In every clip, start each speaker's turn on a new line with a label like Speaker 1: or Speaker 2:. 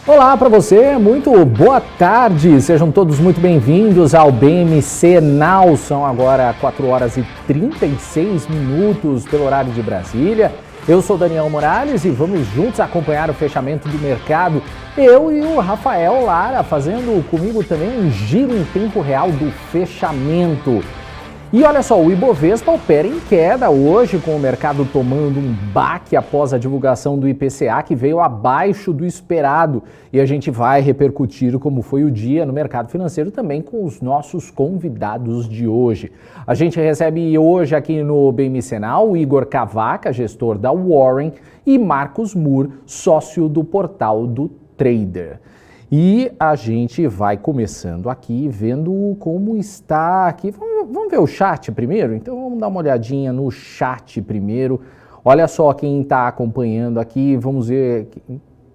Speaker 1: Olá para você, muito boa tarde, sejam todos muito bem-vindos ao BMC Now. São agora 4 horas e 36 minutos pelo horário de Brasília. Eu sou Daniel Morales e vamos juntos acompanhar o fechamento do mercado. Eu e o Rafael Lara fazendo comigo também um giro em tempo real do fechamento. E olha só, o Ibovespa opera em queda hoje, com o mercado tomando um baque após a divulgação do IPCA, que veio abaixo do esperado. E a gente vai repercutir como foi o dia no mercado financeiro também com os nossos convidados de hoje. A gente recebe hoje aqui no BMC Now o Igor Cavaca, gestor da Warren, e Marcos Moore, sócio do portal do Trader. E a gente vai começando aqui, vendo como está aqui. Vamos ver o chat primeiro? Então vamos dar uma olhadinha no chat primeiro. Olha só quem está acompanhando aqui. Vamos ver.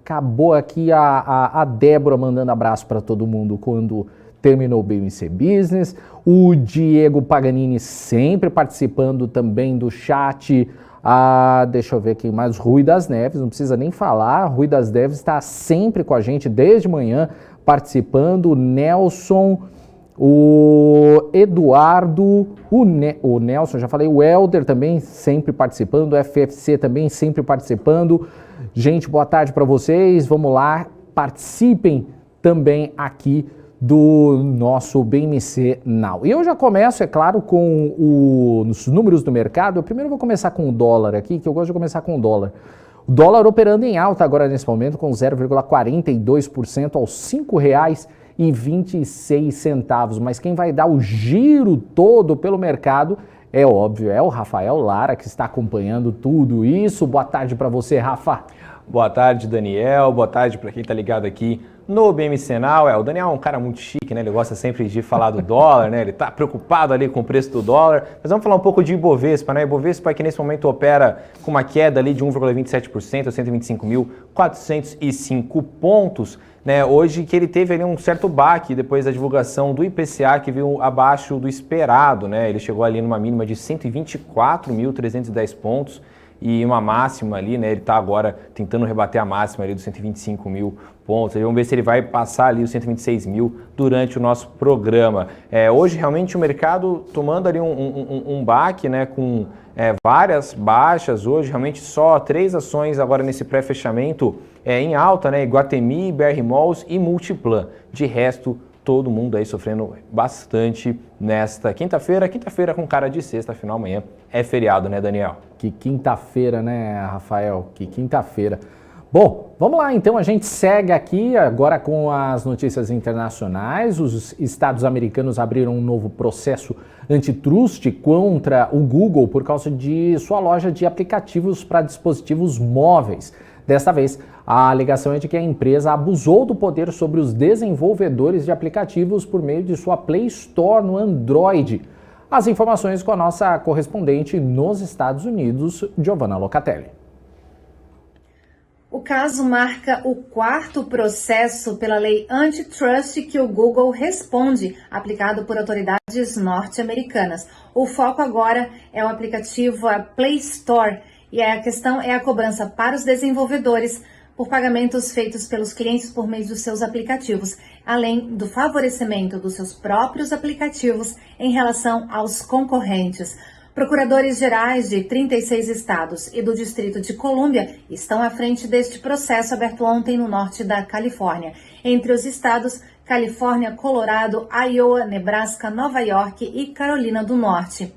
Speaker 1: Acabou aqui a Débora mandando abraço para todo mundo quando terminou o BMC Business. O Diego Paganini sempre participando também do chat. Deixa eu ver quem mais, Rui das Neves, não precisa nem falar, Rui das Neves está sempre com a gente desde manhã, participando, o Nelson, o Eduardo, o Nelson, já falei, o Helder também sempre participando, o FFC também sempre participando. Gente, boa tarde para vocês, vamos lá, participem também aqui do nosso BMC Now. E eu já começo, é claro, com os números do mercado. Eu primeiro vou começar com o dólar aqui, que eu gosto de começar com o dólar. O dólar operando em alta agora nesse momento com 0,42% aos R$ 5,26. Mas quem vai dar o giro todo pelo mercado é óbvio, é o Rafael Lara, que está acompanhando tudo isso. Boa tarde para você, Rafa.
Speaker 2: Boa tarde, Daniel. Boa tarde para quem está ligado aqui no BMC Now. O Daniel é um cara muito chique, né? Ele gosta sempre de falar do dólar, né? Ele está preocupado ali com o preço do dólar. Mas vamos falar um pouco de Ibovespa, né? Ibovespa que nesse momento opera com uma queda ali de 1,27% a 125.405 pontos, né? Hoje que ele teve ali um certo baque depois da divulgação do IPCA, que veio abaixo do esperado, né? Ele chegou ali numa mínima de 124.310 pontos. E uma máxima ali, né? Ele está agora tentando rebater a máxima ali dos 125 mil pontos. Vamos ver se ele vai passar ali os 126 mil durante o nosso programa. Hoje, realmente, o mercado tomando ali um baque, né? Com várias baixas hoje. Realmente, só 3 ações agora nesse pré-fechamento em alta, né? Iguatemi, BR Malls e Multiplan. De resto, todo mundo aí sofrendo bastante nesta quinta-feira com cara de sexta, afinal amanhã é feriado, né, Daniel?
Speaker 1: Que quinta-feira, né, Rafael? Que quinta-feira. Bom, vamos lá então, a gente segue aqui agora com as notícias internacionais. Os estados americanos abriram um novo processo antitrust contra o Google por causa de sua loja de aplicativos para dispositivos móveis. Desta vez, a alegação é de que a empresa abusou do poder sobre os desenvolvedores de aplicativos por meio de sua Play Store no Android. As informações com a nossa correspondente nos Estados Unidos, Giovanna Locatelli.
Speaker 3: O caso marca o 4º processo pela lei antitrust que o Google responde, aplicado por autoridades norte-americanas. O foco agora é o aplicativo Play Store e a questão é a cobrança para os desenvolvedores por pagamentos feitos pelos clientes por meio dos seus aplicativos, além do favorecimento dos seus próprios aplicativos em relação aos concorrentes. Procuradores gerais de 36 estados e do Distrito de Colômbia estão à frente deste processo aberto ontem no norte da Califórnia. Entre os estados, Califórnia, Colorado, Iowa, Nebraska, Nova York e Carolina do Norte.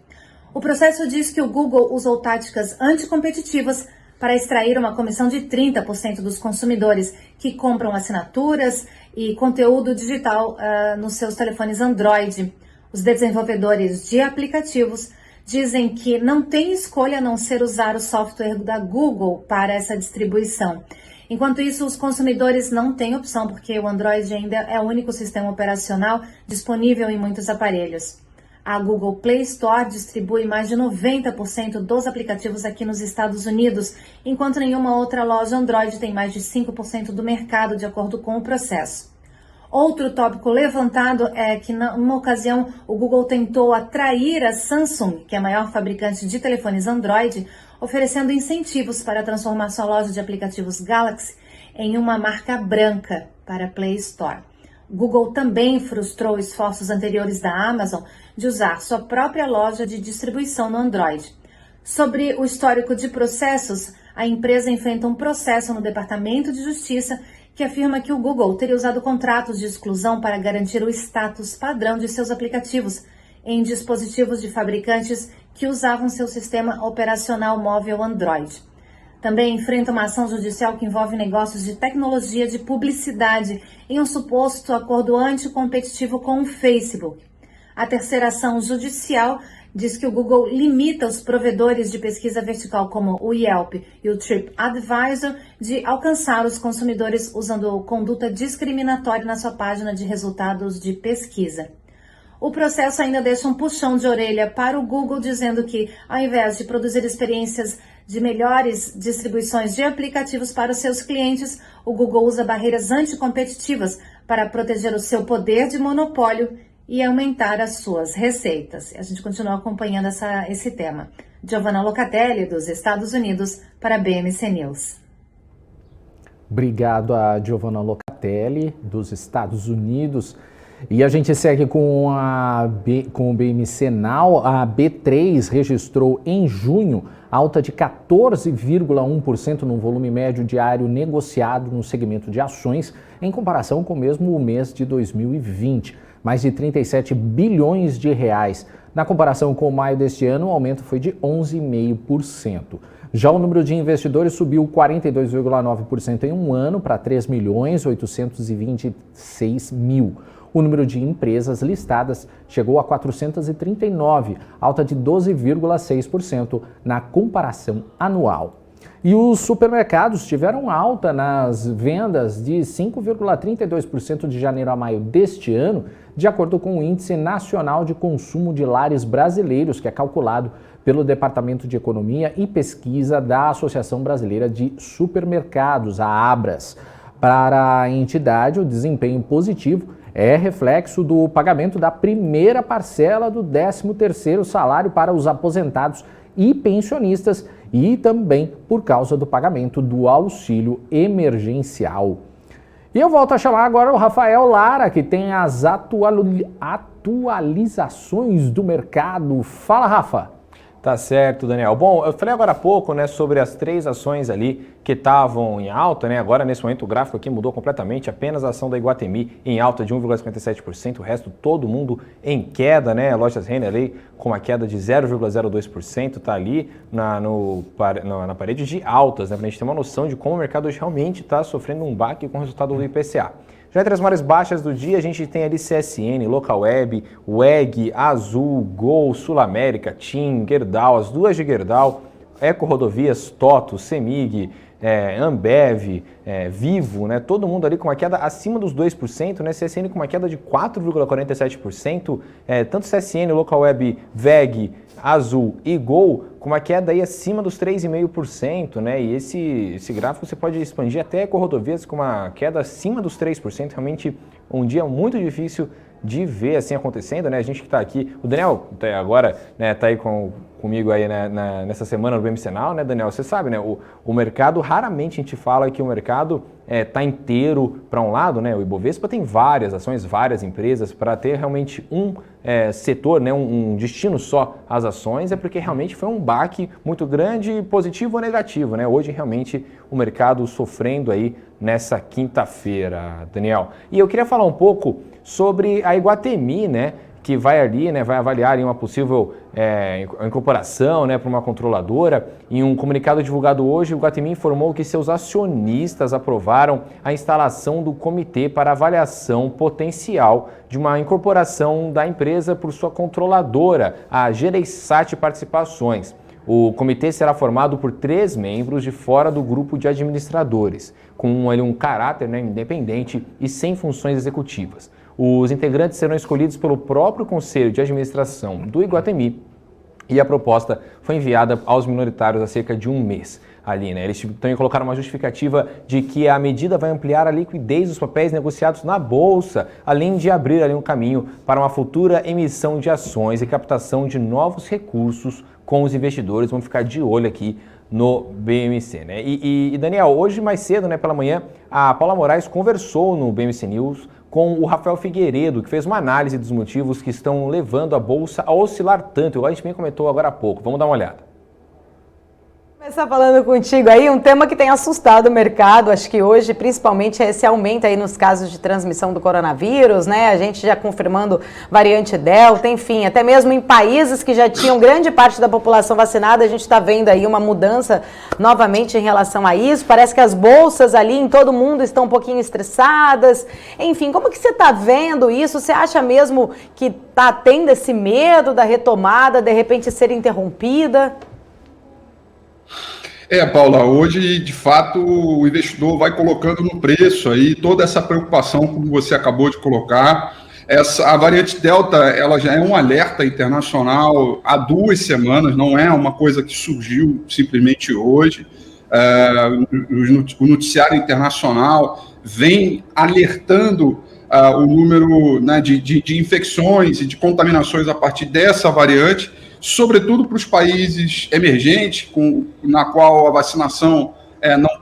Speaker 3: O processo diz que o Google usou táticas anticompetitivas para extrair uma comissão de 30% dos consumidores que compram assinaturas e conteúdo digital nos seus telefones Android. Os desenvolvedores de aplicativos dizem que não tem escolha a não ser usar o software da Google para essa distribuição. Enquanto isso, os consumidores não têm opção, porque o Android ainda é o único sistema operacional disponível em muitos aparelhos. A Google Play Store distribui mais de 90% dos aplicativos aqui nos Estados Unidos, enquanto nenhuma outra loja Android tem mais de 5% do mercado, de acordo com o processo. Outro tópico levantado é que, numa ocasião, o Google tentou atrair a Samsung, que é a maior fabricante de telefones Android, oferecendo incentivos para transformar sua loja de aplicativos Galaxy em uma marca branca para a Play Store. Google também frustrou esforços anteriores da Amazon de usar sua própria loja de distribuição no Android. Sobre o histórico de processos, a empresa enfrenta um processo no Departamento de Justiça que afirma que o Google teria usado contratos de exclusão para garantir o status padrão de seus aplicativos em dispositivos de fabricantes que usavam seu sistema operacional móvel Android. Também enfrenta uma ação judicial que envolve negócios de tecnologia de publicidade em um suposto acordo anticompetitivo com o Facebook. A terceira ação judicial diz que o Google limita os provedores de pesquisa vertical como o Yelp e o TripAdvisor de alcançar os consumidores usando conduta discriminatória na sua página de resultados de pesquisa. O processo ainda deixa um puxão de orelha para o Google, dizendo que, ao invés de produzir experiências de melhores distribuições de aplicativos para os seus clientes, o Google usa barreiras anticompetitivas para proteger o seu poder de monopólio e aumentar as suas receitas. A gente continua acompanhando esse tema. Giovanna Locatelli, dos Estados Unidos, para a BMC News.
Speaker 1: Obrigado a Giovanna Locatelli, dos Estados Unidos. E a gente segue com o BMC Now. A B3 registrou em junho alta de 14,1% no volume médio diário negociado no segmento de ações, em comparação com o mesmo mês de 2020. Mais de 37 bilhões de reais. Na comparação com maio deste ano, o aumento foi de 11,5%. Já o número de investidores subiu 42,9% em um ano para 3.826.000. O número de empresas listadas chegou a 439, alta de 12,6% na comparação anual. E os supermercados tiveram alta nas vendas de 5,32% de janeiro a maio deste ano, de acordo com o Índice Nacional de Consumo de Lares Brasileiros, que é calculado pelo Departamento de Economia e Pesquisa da Associação Brasileira de Supermercados, a Abras. Para a entidade, o desempenho positivo é reflexo do pagamento da primeira parcela do 13º salário para os aposentados e pensionistas e também por causa do pagamento do auxílio emergencial. E eu volto a chamar agora o Rafael Lara, que tem as atualizações do mercado. Fala, Rafa!
Speaker 2: Tá certo, Daniel. Bom, eu falei agora há pouco, né, sobre as 3 ações ali que estavam em alta, né? Agora, nesse momento, o gráfico aqui mudou completamente. Apenas a ação da Iguatemi em alta de 1,57%, o resto todo mundo em queda, né? A Lojas Renner ali com uma queda de 0,02%, tá ali na parede de altas, né? Pra gente ter uma noção de como o mercado hoje realmente está sofrendo um baque com o resultado do IPCA. Já entre as maiores baixas do dia, a gente tem ali CSN, Localweb, WEG, Azul, Gol, Sul América, TIM, Gerdau, as duas de Gerdau, Eco Rodovias, Toto, Semig, Ambev, Vivo, né? Todo mundo ali com uma queda acima dos 2%, né? CSN com uma queda de 4,47%, tanto CSN, Localweb, WEG, Azul e Gol com uma queda aí acima dos 3,5%, né? E esse gráfico você pode expandir até Eco Rodovias com uma queda acima dos 3%, realmente um dia muito difícil de ver assim acontecendo, né? A gente que está aqui, o Daniel agora, né, tá aí comigo aí, né, nessa semana no BMC Now, né, Daniel? Você sabe, né? O mercado, raramente a gente fala que o mercado está inteiro para um lado, né? O Ibovespa tem várias ações, várias empresas, para ter realmente um setor, né, um destino só às ações, é porque realmente foi um baque muito grande, positivo ou negativo, né? Hoje realmente o mercado sofrendo aí nessa quinta-feira, Daniel. E eu queria falar um pouco sobre a Iguatemi, né, que vai ali, né, vai avaliar ali uma possível incorporação, né, para uma controladora. Em um comunicado divulgado hoje, o Iguatemi informou que seus acionistas aprovaram a instalação do comitê para avaliação potencial de uma incorporação da empresa por sua controladora, a Gereissati Participações. O comitê será formado por 3 membros de fora do grupo de administradores, com um caráter, né, independente e sem funções executivas. Os integrantes serão escolhidos pelo próprio Conselho de Administração do Iguatemi e a proposta foi enviada aos minoritários há cerca de um mês. ali, né? Eles também colocaram uma justificativa de que a medida vai ampliar a liquidez dos papéis negociados na Bolsa, além de abrir ali um caminho para uma futura emissão de ações e captação de novos recursos com os investidores. Vamos ficar de olho aqui no BMC, né? E Daniel, hoje mais cedo, né, pela manhã, a Paula Moraes conversou no BMC News com o Rafael Figueiredo, que fez uma análise dos motivos que estão levando a Bolsa a oscilar tanto. Igual a gente bem comentou agora há pouco. Vamos dar uma olhada.
Speaker 4: Começar falando contigo aí, um tema que tem assustado o mercado, acho que hoje principalmente é esse aumento aí nos casos de transmissão do coronavírus, né? A gente já confirmando variante Delta, enfim, até mesmo em países que já tinham grande parte da população vacinada, a gente está vendo aí uma mudança novamente em relação a isso. Parece que as bolsas ali em todo mundo estão um pouquinho estressadas. Enfim, como que você está vendo isso? Você acha mesmo que está tendo esse medo da retomada, de repente ser interrompida?
Speaker 5: Paula, hoje, de fato, o investidor vai colocando no preço aí toda essa preocupação, como você acabou de colocar. A variante Delta, ela já é um alerta internacional há 2 semanas, não é uma coisa que surgiu simplesmente hoje. O noticiário internacional vem alertando o número, né, de infecções e de contaminações a partir dessa variante, sobretudo para os países emergentes, na qual a vacinação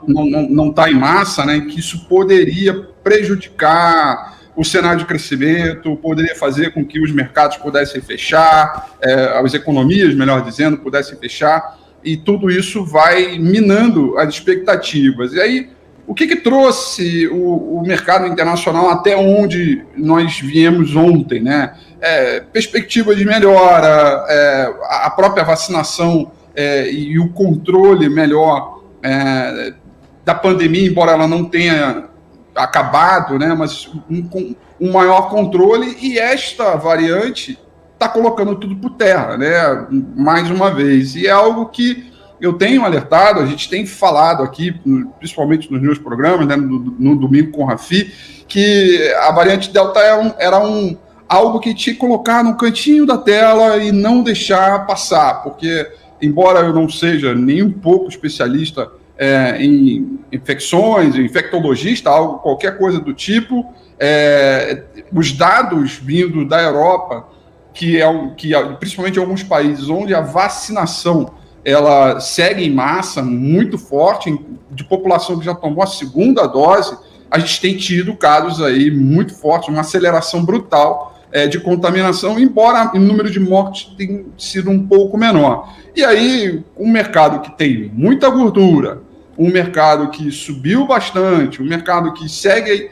Speaker 5: não está em massa, né, que isso poderia prejudicar o cenário de crescimento, poderia fazer com que os mercados pudessem fechar, as economias, melhor dizendo, pudessem fechar, e tudo isso vai minando as expectativas. E aí, o que trouxe o mercado internacional até onde nós viemos ontem, né? Perspectiva de melhora, a própria vacinação e o controle melhor da pandemia, embora ela não tenha acabado, né? Mas um maior controle, e esta variante está colocando tudo por terra, né? Mais uma vez. E é algo que eu tenho alertado, a gente tem falado aqui, principalmente nos meus programas, né, no domingo com o Rafi, que a variante Delta era algo que tinha que colocar no cantinho da tela e não deixar passar, porque, embora eu não seja nem um pouco especialista em infecções, infectologista, qualquer coisa do tipo, os dados vindo da Europa, que principalmente em alguns países onde a vacinação ela segue em massa muito forte, de população que já tomou a segunda dose, a gente tem tido casos aí muito fortes, uma aceleração brutal de contaminação, embora o número de mortes tenha sido um pouco menor. E aí, um mercado que tem muita gordura, um mercado que subiu bastante, um mercado que segue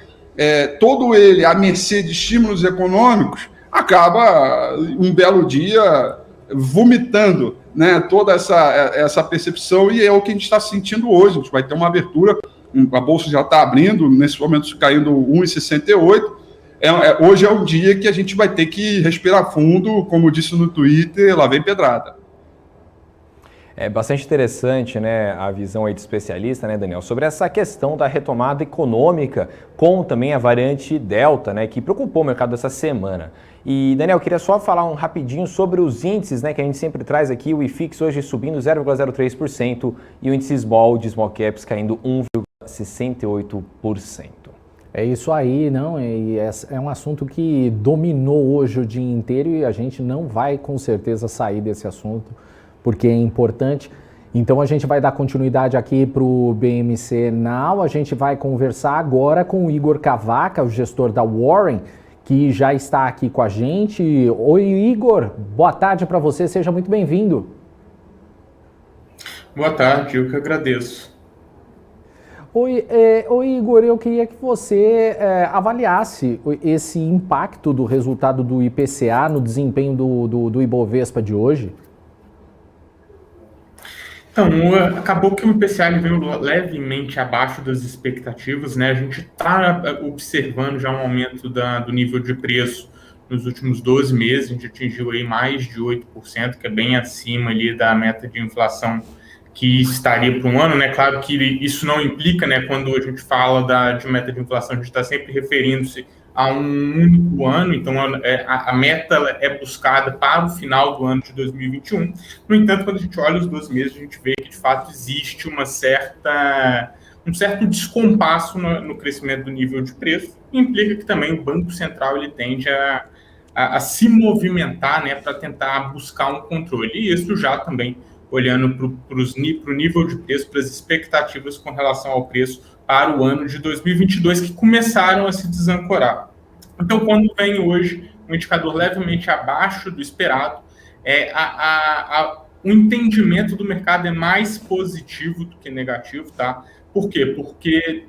Speaker 5: todo ele à mercê de estímulos econômicos, acaba um belo dia vomitando, né, toda essa percepção, e é o que a gente está sentindo hoje. A gente vai ter uma abertura, a Bolsa já está abrindo, nesse momento caindo 1,68. Hoje é um dia que a gente vai ter que respirar fundo, como disse no Twitter, lá vem pedrada.
Speaker 2: É bastante interessante, né, a visão aí de especialista, né, Daniel, sobre essa questão da retomada econômica com também a variante Delta, né, que preocupou o mercado essa semana. E, Daniel, queria só falar rapidinho sobre os índices, né, que a gente sempre traz aqui, o IFIX hoje subindo 0,03% e o índice SMAL de Small Caps caindo 1,68%.
Speaker 1: É isso aí, não? É um assunto que dominou hoje o dia inteiro e a gente não vai com certeza sair desse assunto, porque é importante. Então a gente vai dar continuidade aqui para o BMC Now. A gente vai conversar agora com o Igor Cavaca, o gestor da Warren, que já está aqui com a gente. Oi, Igor, boa tarde para você, seja muito bem-vindo.
Speaker 6: Boa tarde, eu que agradeço.
Speaker 1: Oi, Igor, eu queria que você avaliasse esse impacto do resultado do IPCA no desempenho do Ibovespa de hoje.
Speaker 6: Então, acabou que o IPCA veio levemente abaixo das expectativas, né? A gente está observando já um aumento do nível de preço nos últimos 12 meses, a gente atingiu aí mais de 8%, que é bem acima ali da meta de inflação que estaria para um ano, né? Claro que isso não implica, né? Quando a gente fala de meta de inflação, a gente está sempre referindo-se a um único ano, então a meta é buscada para o final do ano de 2021. No entanto, quando a gente olha os 12 meses, a gente vê que, de fato, existe um certo descompasso no crescimento do nível de preço, e implica que também o Banco Central ele tende a se movimentar, né, para tentar buscar um controle. E isso já também olhando para o nível de preço, para as expectativas com relação ao preço para o ano de 2022, que começaram a se desancorar. Então, quando vem hoje um indicador levemente abaixo do esperado, o entendimento do mercado é mais positivo do que negativo, tá? Por quê? Porque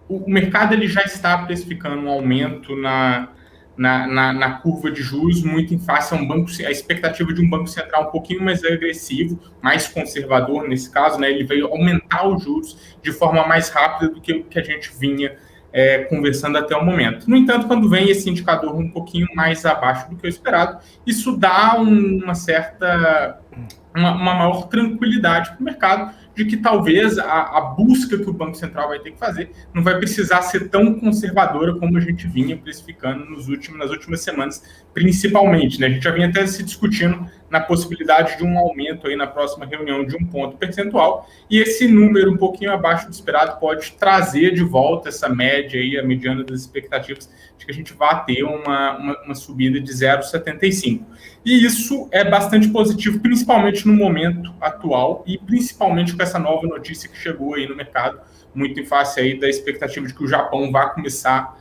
Speaker 6: o mercado ele já está precificando um aumento na curva de juros, muito em face a expectativa de um banco central um pouquinho mais agressivo, mais conservador nesse caso, né? Ele veio aumentar os juros de forma mais rápida do que o que a gente vinha conversando até o momento. No entanto, quando vem esse indicador um pouquinho mais abaixo do que o esperado, isso dá uma maior tranquilidade para o mercado, de que talvez a busca que o Banco Central vai ter que fazer não vai precisar ser tão conservadora como a gente vinha precificando nas últimas semanas, principalmente, né? A gente já vinha até se discutindo na possibilidade de um aumento aí na próxima reunião de 1 ponto percentual, e esse número um pouquinho abaixo do esperado pode trazer de volta essa média aí, a mediana das expectativas de que a gente vai ter uma subida de 0,75. E isso é bastante positivo, principalmente no momento atual e principalmente com essa nova notícia que chegou aí no mercado, muito em face aí da expectativa de que o Japão vai começar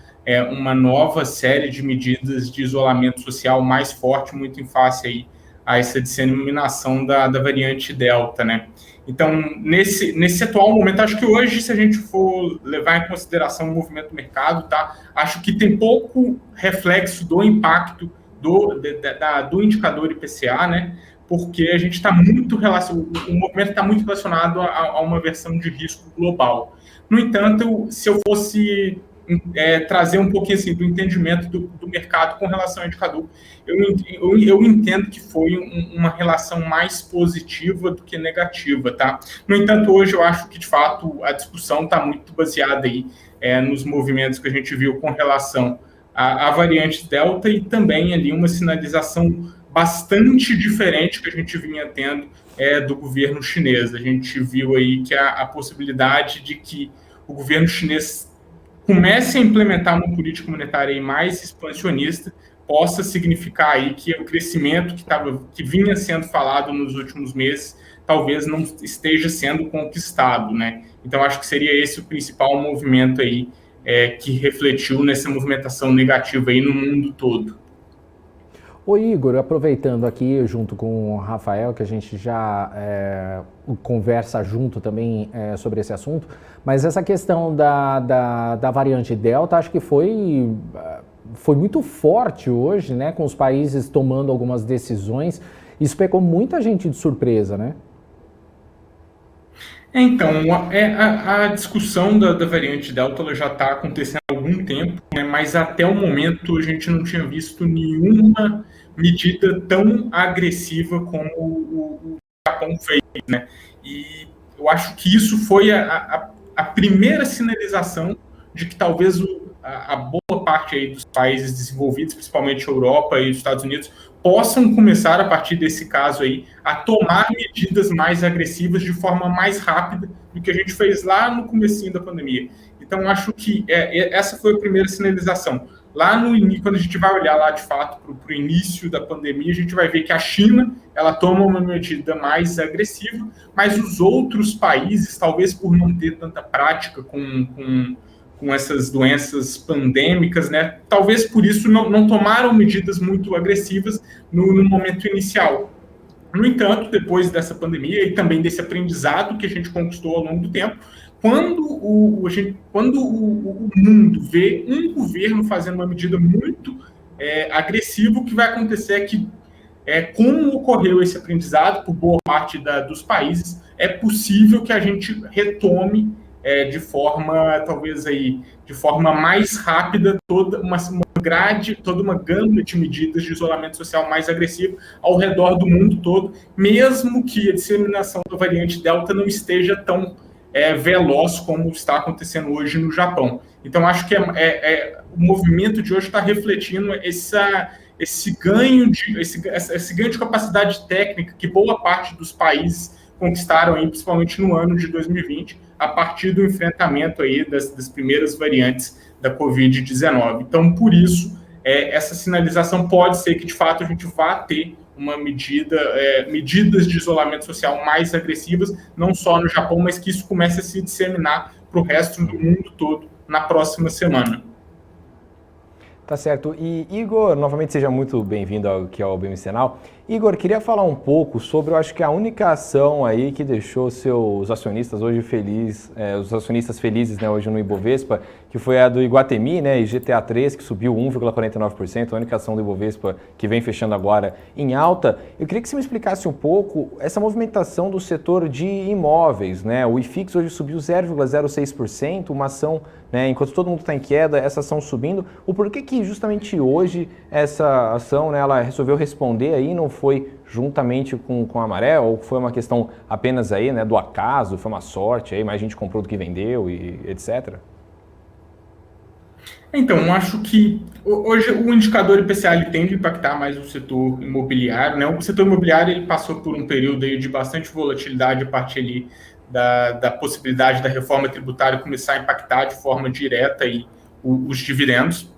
Speaker 6: uma nova série de medidas de isolamento social mais forte, muito em face aí a essa disseminação da variante Delta, né? Então, nesse atual momento, acho que hoje, se a gente for levar em consideração o movimento do mercado, tá? Acho que tem pouco reflexo do impacto do indicador IPCA, né? Porque a gente está muito relacionado, o movimento está muito relacionado a uma versão de risco global. No entanto, se eu fosse trazer um pouquinho assim, do entendimento do mercado com relação ao indicador, eu entendo que foi uma relação mais positiva do que negativa, tá? No entanto, hoje eu acho que, de fato, a discussão está muito baseada aí nos movimentos que a gente viu com relação à variante Delta e também ali uma sinalização bastante diferente que a gente vinha tendo do governo chinês. A gente viu aí que a possibilidade de que o governo chinês comece a implementar uma política monetária aí mais expansionista possa significar aí que o crescimento que vinha sendo falado nos últimos meses talvez não esteja sendo conquistado, né? Então, acho que seria esse o principal movimento aí que refletiu nessa movimentação negativa aí no mundo todo.
Speaker 1: Ô Igor, aproveitando aqui junto com o Rafael, que a gente já conversa junto também sobre esse assunto, mas essa questão da variante Delta, acho que foi muito forte hoje, né, com os países tomando algumas decisões. Isso pegou muita gente de surpresa, né?
Speaker 6: Então, a discussão da variante Delta ela já está acontecendo há algum tempo, né, mas até o momento a gente não tinha visto nenhuma medida tão agressiva como o Japão fez, né? E eu acho que isso foi a primeira sinalização de que talvez a boa parte aí dos países desenvolvidos, principalmente a Europa e os Estados Unidos, possam começar, a partir desse caso aí, a tomar medidas mais agressivas de forma mais rápida do que a gente fez lá no comecinho da pandemia. Então, acho que essa foi a primeira sinalização. Lá no início, quando a gente vai olhar lá, de fato, para o início da pandemia, a gente vai ver que a China, ela toma uma medida mais agressiva, mas os outros países, talvez por não ter tanta prática com essas doenças pandêmicas, né? Talvez por isso não tomaram medidas muito agressivas no momento inicial. No entanto, depois dessa pandemia e também desse aprendizado que a gente conquistou ao longo do tempo, quando o mundo vê um governo fazendo uma medida muito agressiva, o que vai acontecer é que, como ocorreu esse aprendizado por boa parte dos países, é possível que a gente retome de forma, talvez aí, de forma mais rápida, toda uma gama de medidas de isolamento social mais agressivo ao redor do mundo todo, mesmo que a disseminação da variante Delta não esteja tão veloz como está acontecendo hoje no Japão. Então, acho que o movimento de hoje está refletindo esse ganho de capacidade técnica que boa parte dos países conquistaram, aí, principalmente no ano de 2020, a partir do enfrentamento aí das primeiras variantes da Covid-19. Então, por isso, essa sinalização pode ser que, de fato, a gente vá ter medidas de isolamento social mais agressivas, não só no Japão, mas que isso comece a se disseminar para o resto do mundo todo na próxima semana.
Speaker 2: Tá certo. E, Igor, novamente seja muito bem-vindo aqui ao BMC Now. Igor, queria falar um pouco sobre, eu acho que a única ação aí que deixou seus acionistas hoje felizes, os acionistas felizes, né, hoje no Ibovespa, que foi a do Iguatemi, né, IGTA3, que subiu 1,49%, a única ação do Ibovespa que vem fechando agora em alta. Eu queria que você me explicasse um pouco essa movimentação do setor de imóveis, né? O IFIX hoje subiu 0,06%, uma ação, né, enquanto todo mundo está em queda, essa ação subindo. O porquê que justamente hoje essa ação, né, ela resolveu responder aí, não foi juntamente com a maré, ou foi uma questão apenas aí, né, do acaso, foi uma sorte, aí mais gente comprou do que vendeu e etc?
Speaker 6: Então, acho que hoje o indicador IPCA ele tende a impactar mais o setor imobiliário, né? O setor imobiliário ele passou por um período aí de bastante volatilidade a partir ali da possibilidade da reforma tributária começar a impactar de forma direta aí os dividendos.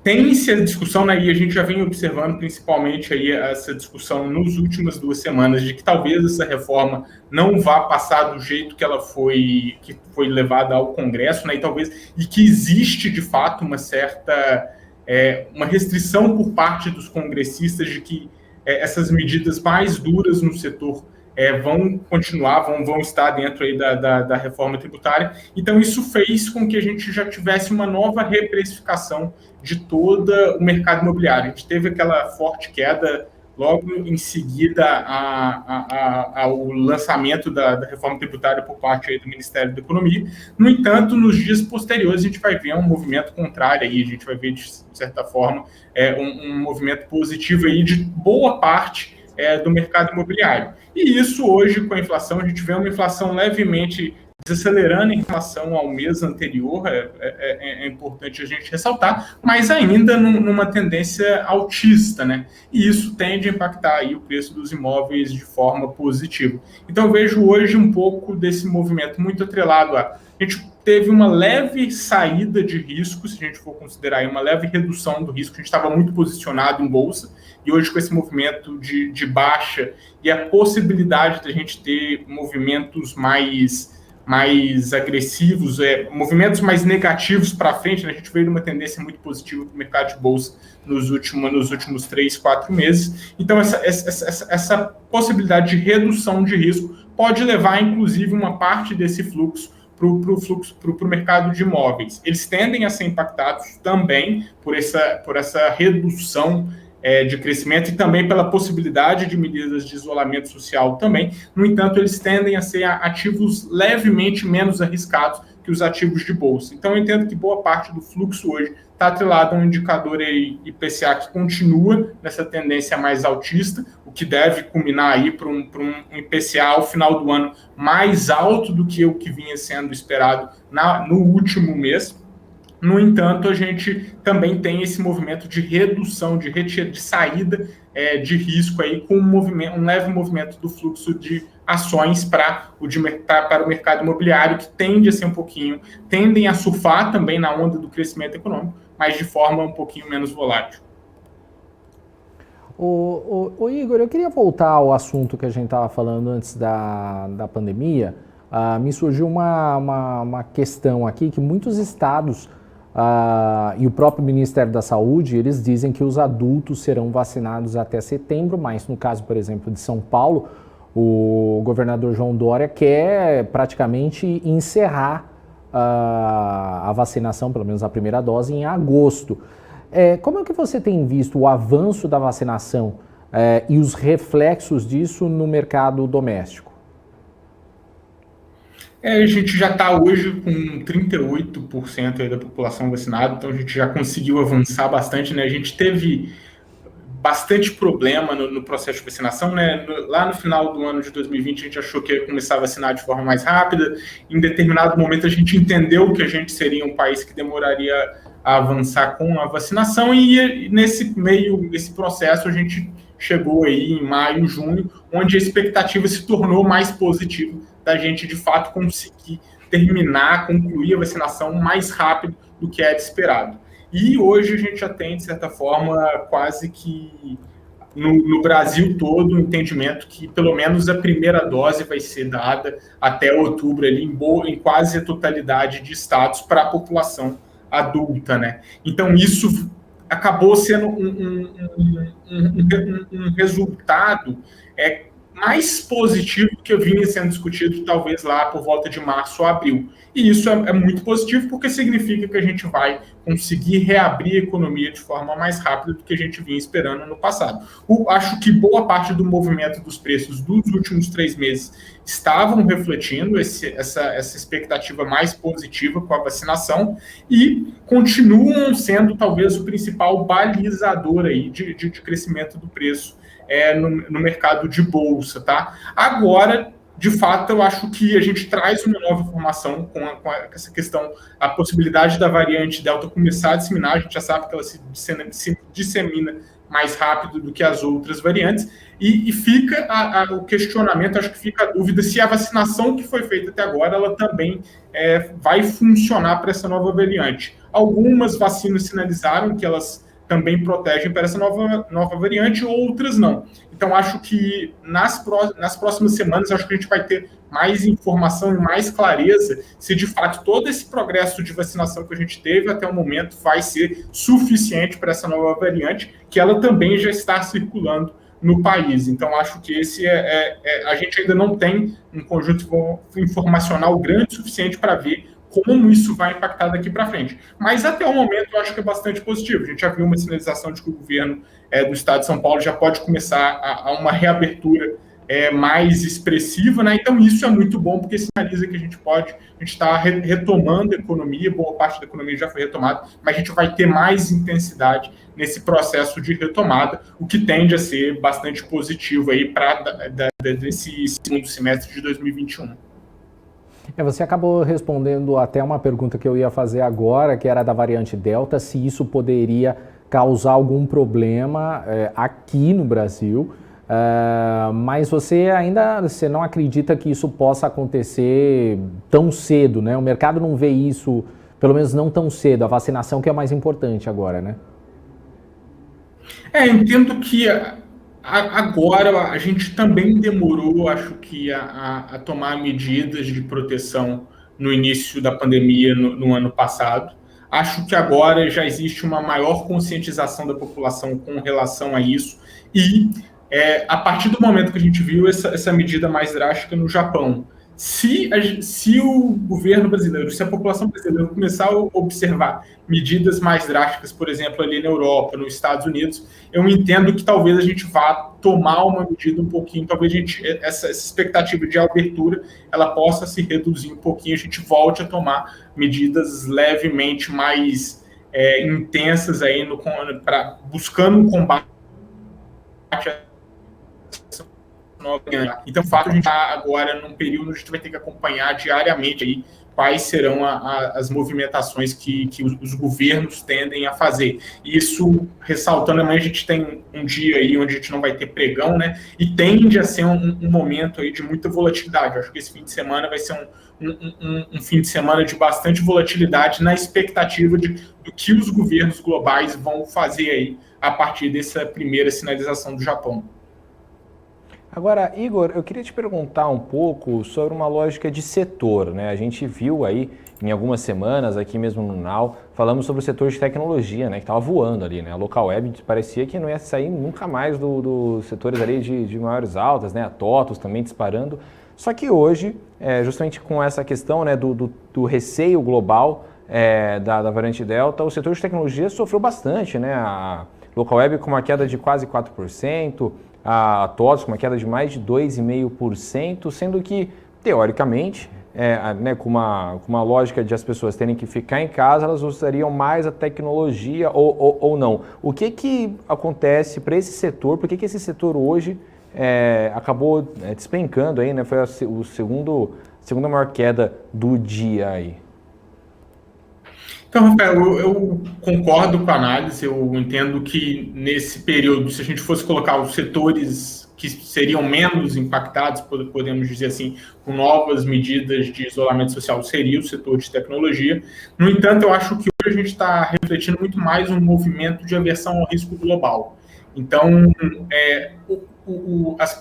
Speaker 6: Tem-se a discussão, né, e a gente já vem observando principalmente aí essa discussão nas últimas 2 semanas de que talvez essa reforma não vá passar do jeito que que foi levada ao Congresso, né, e que existe de fato uma certa uma restrição por parte dos congressistas de que essas medidas mais duras no setor vão continuar, vão estar dentro aí da reforma tributária. Então, isso fez com que a gente já tivesse uma nova reprecificação de todo o mercado imobiliário. A gente teve aquela forte queda logo em seguida ao lançamento da reforma tributária por parte aí do Ministério da Economia. No entanto, nos dias posteriores, a gente vai ver um movimento contrário aí, a gente vai ver, de certa forma, um movimento positivo aí de boa parte do mercado imobiliário. E isso hoje, com a inflação, a gente vê uma inflação levemente desacelerando em relação ao mês anterior, é importante a gente ressaltar, mas ainda numa tendência altista, né? E isso tende a impactar aí o preço dos imóveis de forma positiva. Então eu vejo hoje um pouco desse movimento muito atrelado a gente teve uma leve saída de risco, se a gente for considerar aí uma leve redução do risco, a gente estava muito posicionado em bolsa, e hoje com esse movimento de baixa e a possibilidade de a gente ter movimentos mais agressivos, movimentos mais negativos para frente, né? A gente veio de uma tendência muito positiva para o mercado de bolsa nos últimos 3, 4 meses. Então, essa possibilidade de redução de risco pode levar, inclusive, uma parte desse fluxo para o mercado de imóveis. Eles tendem a ser impactados também por essa redução de crescimento e também pela possibilidade de medidas de isolamento social também. No entanto, eles tendem a ser ativos levemente menos arriscados que os ativos de bolsa. Então, eu entendo que boa parte do fluxo hoje está atrelado a um indicador IPCA que continua nessa tendência mais altista, o que deve culminar aí para um IPCA ao final do ano mais alto do que o que vinha sendo esperado no último mês. No entanto, a gente também tem esse movimento de redução, de saída de risco aí, com um leve movimento do fluxo de ações para o mercado imobiliário, que tendem a surfar também na onda do crescimento econômico, mas de forma um pouquinho menos volátil.
Speaker 1: O Igor, eu queria voltar ao assunto que a gente estava falando antes da pandemia. Me surgiu uma questão aqui que muitos estados e o próprio Ministério da Saúde, eles dizem que os adultos serão vacinados até setembro, mas no caso, por exemplo, de São Paulo, o governador João Dória quer praticamente encerrar a vacinação, pelo menos a primeira dose, em agosto. Como é que você tem visto o avanço da vacinação e os reflexos disso no mercado doméstico?
Speaker 6: A gente já está hoje com 38% aí da população vacinada, então a gente já conseguiu avançar bastante, né? A gente teve bastante problema no processo de vacinação, né? Lá no final do ano de 2020, a gente achou que ia começar a vacinar de forma mais rápida. Em determinado momento, a gente entendeu que a gente seria um país que demoraria a avançar com a vacinação, e nesse processo, a gente chegou aí em maio, junho, onde a expectativa se tornou mais positiva da gente, de fato, conseguir concluir a vacinação mais rápido do que era esperado. E hoje a gente já tem, de certa forma, quase que no Brasil todo, o entendimento que pelo menos a primeira dose vai ser dada até outubro, ali, em quase a totalidade de estados para a população adulta, né? Então isso acabou sendo um resultado mais positivo que vinha sendo discutido talvez lá por volta de março ou abril. E isso é muito positivo, porque significa que a gente vai conseguir reabrir a economia de forma mais rápida do que a gente vinha esperando no passado. Acho que boa parte do movimento dos preços dos últimos 3 meses estavam refletindo essa expectativa mais positiva com a vacinação, e continuam sendo talvez o principal balizador aí de crescimento do preço no mercado de bolsa, tá? Agora, de fato, eu acho que a gente traz uma nova informação com essa questão, a possibilidade da variante Delta começar a disseminar. A gente já sabe que ela se dissemina mais rápido do que as outras variantes, e fica o questionamento, acho que fica a dúvida se a vacinação que foi feita até agora, ela também vai funcionar para essa nova variante. Algumas vacinas sinalizaram que elas também protegem para essa nova variante, outras não. Então, acho que nas próximas semanas, acho que a gente vai ter mais informação e mais clareza se, de fato, todo esse progresso de vacinação que a gente teve até o momento vai ser suficiente para essa nova variante, que ela também já está circulando no país. Então, acho que a gente ainda não tem um conjunto informacional grande o suficiente para ver como isso vai impactar daqui para frente. Mas, até o momento, eu acho que é bastante positivo. A gente já viu uma sinalização de que o governo do Estado de São Paulo já pode começar a uma reabertura mais expressiva, né? Então, isso é muito bom, porque sinaliza que a gente está retomando a economia, boa parte da economia já foi retomada, mas a gente vai ter mais intensidade nesse processo de retomada, o que tende a ser bastante positivo aí desse segundo semestre de 2021.
Speaker 1: Você acabou respondendo até uma pergunta que eu ia fazer agora, que era da variante Delta, se isso poderia causar algum problema aqui no Brasil, mas você não acredita que isso possa acontecer tão cedo, né? O mercado não vê isso, pelo menos não tão cedo, a vacinação que é o mais importante agora, né?
Speaker 6: Entendo que agora a gente também demorou, acho que, a tomar medidas de proteção no início da pandemia no ano passado. Acho que agora já existe uma maior conscientização da população com relação a isso, e a partir do momento que a gente viu essa medida mais drástica no Japão, se o governo brasileiro, se a população brasileira começar a observar medidas mais drásticas, por exemplo, ali na Europa, nos Estados Unidos, eu entendo que talvez a gente vá tomar uma medida um pouquinho, talvez essa expectativa de abertura, ela possa se reduzir um pouquinho, a gente volte a tomar medidas levemente mais intensas aí buscando um combate Então, de fato, a gente está agora num período onde a gente vai ter que acompanhar diariamente aí quais serão as movimentações que os governos tendem a fazer. Isso, ressaltando, amanhã a gente tem um dia aí onde a gente não vai ter pregão, né? E tende a ser um momento aí de muita volatilidade. Eu acho que esse fim de semana vai ser um fim de semana de bastante volatilidade, na expectativa do que os governos globais vão fazer aí a partir dessa primeira sinalização do Japão.
Speaker 2: Agora, Igor, eu queria te perguntar um pouco sobre uma lógica de setor, né? A gente viu aí em algumas semanas, aqui mesmo no Now, falamos sobre o setor de tecnologia, né? Que estava voando ali, né? A Local Web parecia que não ia sair nunca mais dos setores ali de maiores altas, né? A TOTUS também disparando. Só que hoje, justamente com essa questão, né, do receio global da variante Delta, o setor de tecnologia sofreu bastante, né? A Local Web com uma queda de quase 4%, a TOTUS com uma queda de mais de 2,5%, sendo que, teoricamente, né, com uma lógica de as pessoas terem que ficar em casa, elas usariam mais a tecnologia ou não. O que acontece para esse setor? Por que esse setor hoje acabou despencando aí, né? Foi segunda maior queda do dia aí.
Speaker 6: Então, Rafael, eu concordo com a análise, eu entendo que nesse período, se a gente fosse colocar os setores que seriam menos impactados, podemos dizer assim, com novas medidas de isolamento social, seria o setor de tecnologia. No entanto, eu acho que hoje a gente está refletindo muito mais um movimento de aversão ao risco global. Então,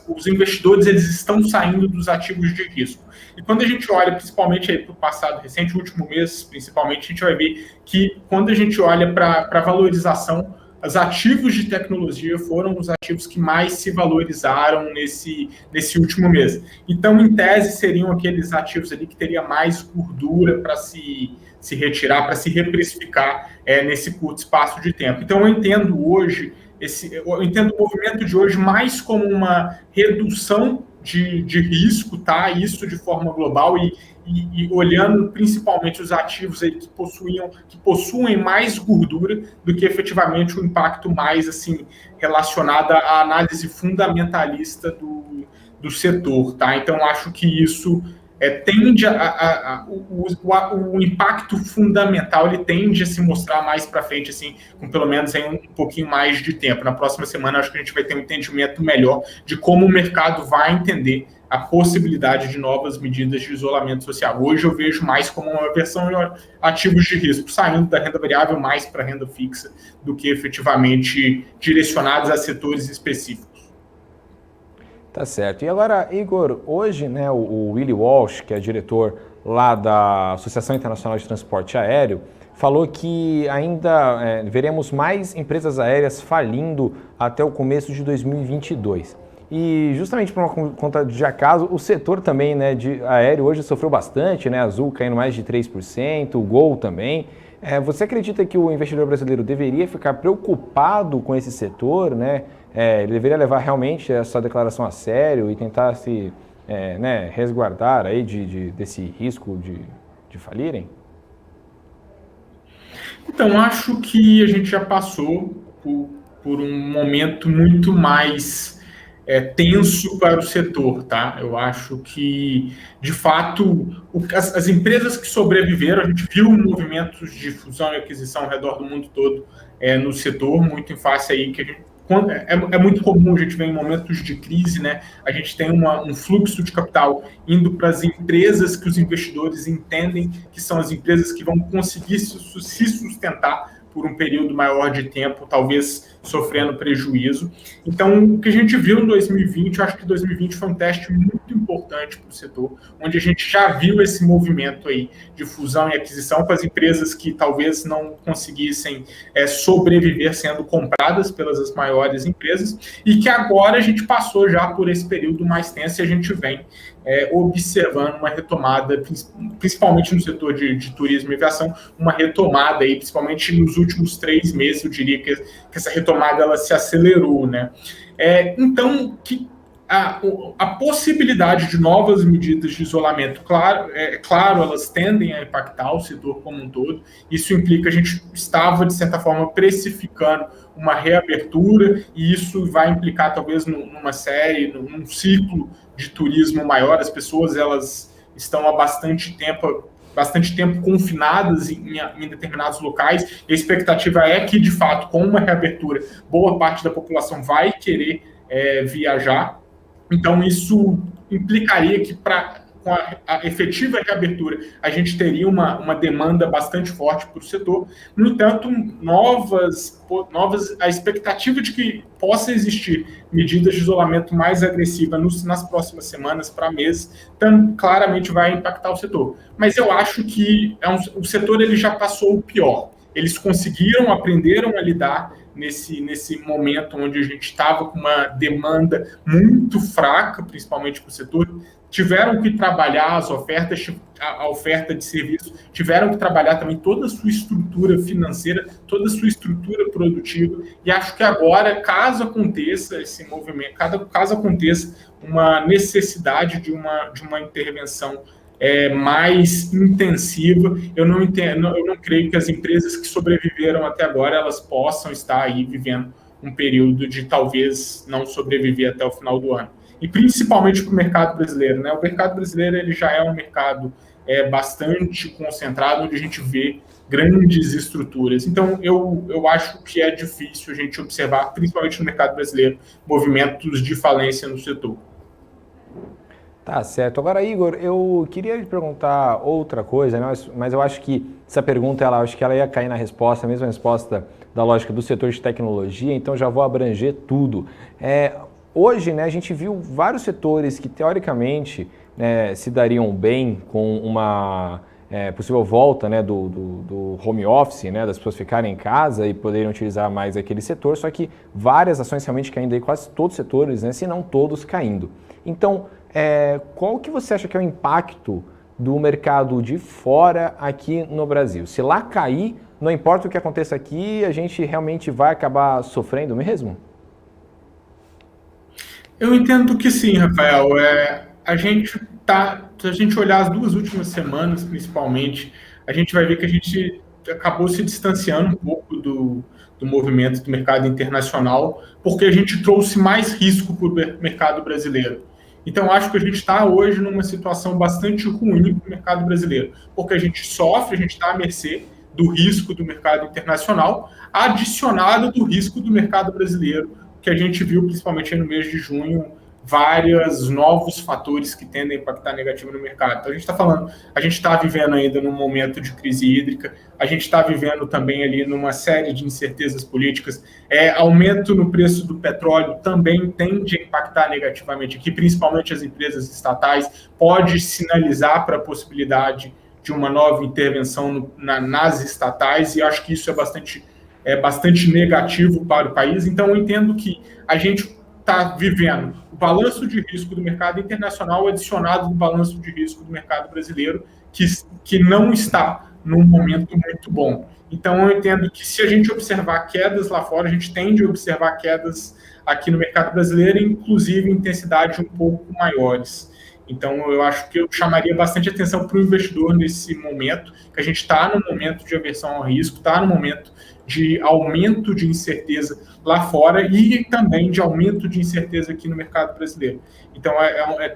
Speaker 6: os investidores eles estão saindo dos ativos de risco. E quando a gente olha principalmente para o passado recente, o último mês principalmente, a gente vai ver que quando a gente olha para a valorização, os ativos de tecnologia foram os ativos que mais se valorizaram nesse último mês. Então, em tese, seriam aqueles ativos ali que teria mais gordura para se retirar, para se reprecificar nesse curto espaço de tempo. Então, eu entendo o movimento de hoje mais como uma redução de risco, tá? Isso de forma global e olhando principalmente os ativos aí que possuem mais gordura do que efetivamente o impacto mais assim relacionado à análise fundamentalista do setor, tá? Então acho que isso tende o impacto fundamental ele tende a se mostrar mais para frente, assim, com pelo menos aí um pouquinho mais de tempo. Na próxima semana, acho que a gente vai ter um entendimento melhor de como o mercado vai entender a possibilidade de novas medidas de isolamento social. Hoje eu vejo mais como uma versão de ativos de risco, saindo da renda variável mais para a renda fixa, do que efetivamente direcionados a setores específicos.
Speaker 2: Tá certo. E agora, Igor, hoje, né, o Willie Walsh, que é diretor lá da Associação Internacional de Transporte Aéreo, falou que ainda veremos mais empresas aéreas falindo até o começo de 2022. E justamente por uma conta de acaso, o setor também, né, de aéreo hoje sofreu bastante, né, Azul caindo mais de 3%, o Gol também. Você acredita que o investidor brasileiro deveria ficar preocupado com esse setor, né? Ele deveria levar realmente essa declaração a sério e tentar se resguardar aí desse risco de falirem?
Speaker 6: Então, acho que a gente já passou por um momento muito mais tenso para o setor, tá? Eu acho que, de fato, as empresas que sobreviveram, a gente viu movimentos de fusão e aquisição ao redor do mundo todo no setor, muito em face aí que a gente é muito comum a gente ver em momentos de crise, né? A gente tem um fluxo de capital indo para as empresas que os investidores entendem que são as empresas que vão conseguir se sustentar por um período maior de tempo, talvez sofrendo prejuízo. Então, o que a gente viu em 2020, eu acho que 2020 foi um teste muito importante para o setor, onde a gente já viu esse movimento aí de fusão e aquisição com as empresas que talvez não conseguissem sobreviver sendo compradas pelas maiores empresas, e que agora a gente passou já por esse período mais tenso e a gente vem observando uma retomada, principalmente no setor de turismo e aviação, uma retomada aí, principalmente nos últimos 3 meses, eu diria que essa retomada ela se acelerou, né? Então, a possibilidade de novas medidas de isolamento, claro, elas tendem a impactar o setor como um todo. Isso implica que a gente estava, de certa forma, precificando uma reabertura, e isso vai implicar, talvez, numa série, num ciclo de turismo maior. As pessoas elas estão há bastante tempo confinadas em determinados locais, e a expectativa é que, de fato, com uma reabertura, boa parte da população vai querer viajar. Então, isso implicaria que, com a efetiva reabertura, a gente teria uma demanda bastante forte para o setor. No entanto, a expectativa de que possa existir medidas de isolamento mais agressivas nas próximas semanas para meses, claramente vai impactar o setor. Mas eu acho que o setor ele já passou o pior. Eles aprenderam a lidar nesse momento onde a gente estava com uma demanda muito fraca, principalmente para o setor. Tiveram que trabalhar as ofertas, a oferta de serviço, tiveram que trabalhar também toda a sua estrutura financeira, toda a sua estrutura produtiva, e acho que agora, caso aconteça esse movimento, caso aconteça uma necessidade de uma intervenção mais intensiva. Eu não creio que as empresas que sobreviveram até agora elas possam estar aí vivendo um período de talvez não sobreviver até o final do ano. E principalmente para o mercado brasileiro, né? O mercado brasileiro ele já é um mercado bastante concentrado, onde a gente vê grandes estruturas. Então, eu acho que é difícil a gente observar, principalmente no mercado brasileiro, movimentos de falência no setor.
Speaker 2: Tá certo. Agora, Igor, eu queria lhe perguntar outra coisa, né? Mas eu acho que essa pergunta, acho que ela ia cair na resposta, a mesma resposta da lógica do setor de tecnologia, então já vou abranger tudo. Hoje, né, a gente viu vários setores que, teoricamente, né, se dariam bem com uma possível volta, né, do home office, né, das pessoas ficarem em casa e poderiam utilizar mais aquele setor, só que várias ações realmente caindo aí, quase todos os setores, né, se não todos caindo. Então, qual que você acha que é o impacto do mercado de fora aqui no Brasil? Se lá cair, não importa o que aconteça aqui, a gente realmente vai acabar sofrendo mesmo?
Speaker 6: Eu entendo que sim, Rafael. Se a gente olhar as 2 últimas semanas, principalmente, a gente vai ver que a gente acabou se distanciando um pouco do movimento do mercado internacional, porque a gente trouxe mais risco para o mercado brasileiro. Então, acho que a gente está hoje numa situação bastante ruim para o mercado brasileiro, porque a gente sofre, a gente está à mercê do risco do mercado internacional, adicionado do risco do mercado brasileiro, que a gente viu, principalmente no mês de junho, vários novos fatores que tendem a impactar negativo no mercado. Então, a gente está vivendo ainda num momento de crise hídrica, a gente está vivendo também ali numa série de incertezas políticas, aumento no preço do petróleo também tende a impactar negativamente aqui, principalmente as empresas estatais, pode sinalizar para a possibilidade de uma nova intervenção nas estatais, e acho que isso é bastante negativo para o país. Então, eu entendo que a gente está vivendo o balanço de risco do mercado internacional adicionado do balanço de risco do mercado brasileiro, que não está num momento muito bom. Então, eu entendo que se a gente observar quedas lá fora, a gente tende a observar quedas aqui no mercado brasileiro, inclusive intensidade um pouco maiores. Então, eu acho que eu chamaria bastante atenção para o investidor nesse momento, que a gente está no momento de aversão ao risco, está no momento de aumento de incerteza lá fora e também de aumento de incerteza aqui no mercado brasileiro. Então,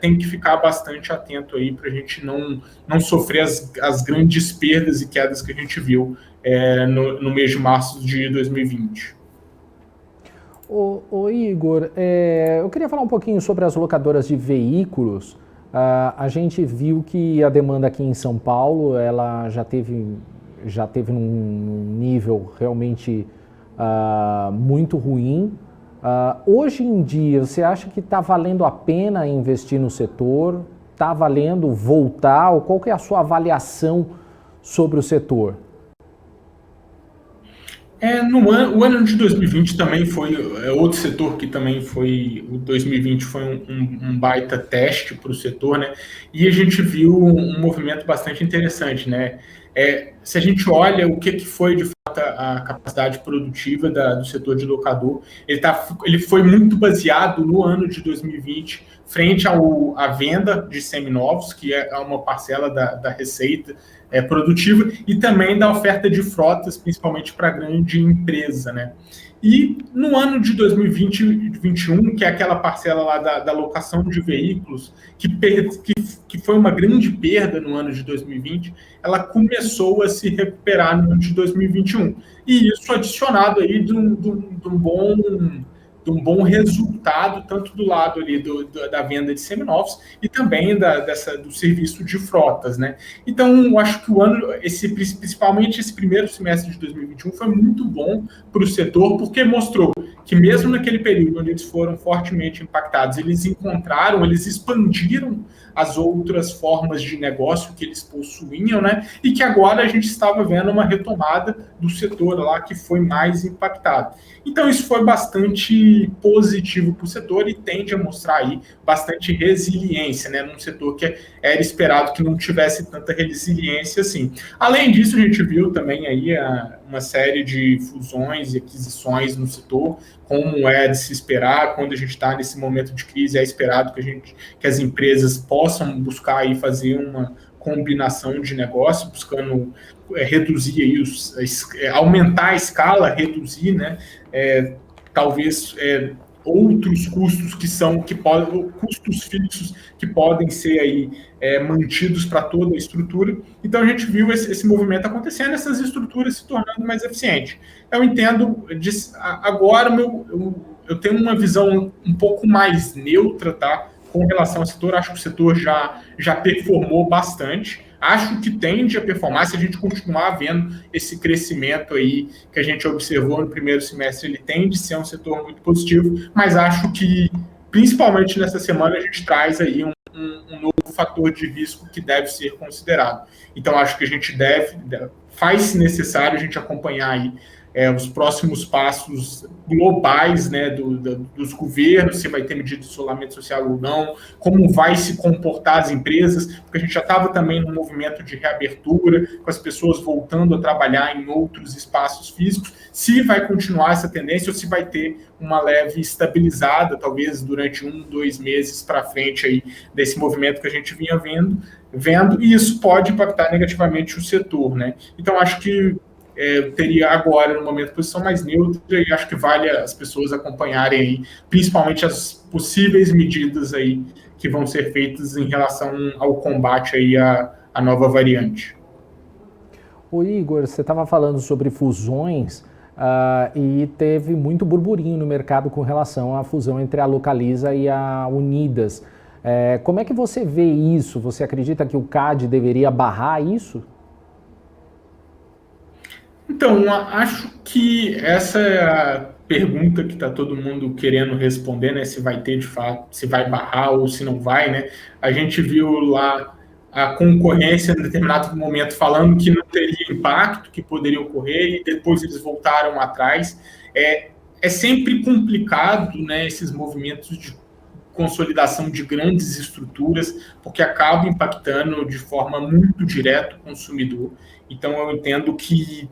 Speaker 6: tem que ficar bastante atento aí para a gente não sofrer as grandes perdas e quedas que a gente viu no mês de março de 2020.
Speaker 1: Ô Igor, eu queria falar um pouquinho sobre as locadoras de veículos. A gente viu que a demanda aqui em São Paulo, ela já teve num nível realmente muito ruim. Hoje em dia, você acha que está valendo a pena investir no setor? Está valendo voltar? Ou qual que é a sua avaliação sobre o setor?
Speaker 6: O ano de 2020 também foi outro setor que também foi. O 2020 foi um baita teste para o setor, né? E a gente viu um movimento bastante interessante, né? Se a gente olha o que foi de fato a capacidade produtiva do setor de locador, ele foi muito baseado no ano de 2020, frente à venda de seminovos, que é uma parcela da receita produtiva, e também da oferta de frotas, principalmente para grande empresa, né? E no ano de 2020 e 2021, que é aquela parcela lá da locação de veículos, que foi uma grande perda no ano de 2020, ela começou a se recuperar no ano de 2021. E isso adicionado aí de um bom resultado, tanto do lado ali da venda de seminovos e também do serviço de frotas, né? Então, eu acho que o ano, principalmente esse primeiro semestre de 2021, foi muito bom para o setor, porque mostrou que mesmo naquele período onde eles foram fortemente impactados, eles expandiram as outras formas de negócio que eles possuíam, né? E que agora a gente estava vendo uma retomada do setor lá que foi mais impactado. Então, isso foi bastante positivo para o setor e tende a mostrar aí bastante resiliência, né? Num setor que era esperado que não tivesse tanta resiliência assim. Além disso, a gente viu também aí uma série de fusões e aquisições no setor, como é de se esperar. Quando a gente está nesse momento de crise, é esperado que as empresas possam buscar aí fazer combinação de negócio, buscando reduzir aí aumentar a escala, reduzir, né? Talvez outros custos custos fixos que podem ser aí mantidos para toda a estrutura. Então a gente viu esse movimento acontecendo, essas estruturas se tornando mais eficientes. Eu entendo, agora eu tenho uma visão um pouco mais neutra, tá, com relação ao setor. Acho que o setor já performou bastante. Acho que tende a performar, se a gente continuar vendo esse crescimento aí que a gente observou no primeiro semestre, ele tende a ser um setor muito positivo, mas acho que, principalmente nessa semana, a gente traz aí um novo fator de risco que deve ser considerado. Então, acho que a gente faz-se necessário a gente acompanhar aí os próximos passos globais, né, dos governos, se vai ter medida de isolamento social ou não, como vai se comportar as empresas, porque a gente já estava também num movimento de reabertura, com as pessoas voltando a trabalhar em outros espaços físicos, se vai continuar essa tendência ou se vai ter uma leve estabilizada, talvez durante 1-2 meses para frente aí desse movimento que a gente vinha vendo, e isso pode impactar negativamente o setor, né? Então, acho que teria agora, no momento, posição mais neutra, e acho que vale as pessoas acompanharem aí, principalmente as possíveis medidas aí que vão ser feitas em relação ao combate aí à nova variante.
Speaker 1: Ô Igor, você estava falando sobre fusões e teve muito burburinho no mercado com relação à fusão entre a Localiza e a Unidas. Como é que você vê isso? Você acredita que o CAD deveria barrar isso?
Speaker 6: Então, acho que essa é a pergunta que está todo mundo querendo responder, né? Se vai ter, de fato, se vai barrar ou se não vai, né? A gente viu lá a concorrência em determinado momento falando que não teria impacto, que poderia ocorrer, e depois eles voltaram atrás. É sempre complicado, né, esses movimentos de consolidação de grandes estruturas, porque acaba impactando de forma muito direta o consumidor. Então, eu entendo que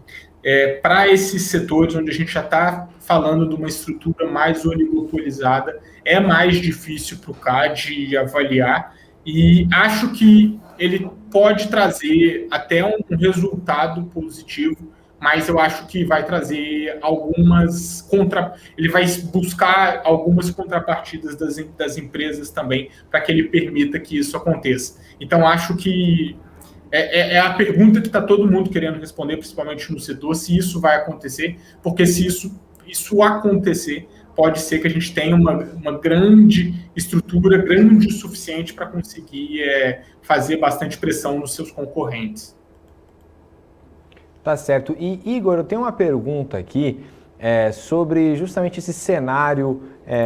Speaker 6: para esses setores onde a gente já está falando de uma estrutura mais oligopolizada, é mais difícil para o CAD avaliar, e acho que ele pode trazer até um resultado positivo, mas eu acho que vai trazer ele vai buscar algumas contrapartidas das empresas também, para que ele permita que isso aconteça. Então, acho que é a pergunta que está todo mundo querendo responder, principalmente no setor, se isso vai acontecer, porque se isso acontecer, pode ser que a gente tenha uma grande estrutura, grande o suficiente para conseguir fazer bastante pressão nos seus concorrentes.
Speaker 2: Tá certo. E, Igor, eu tenho uma pergunta aqui sobre justamente esse cenário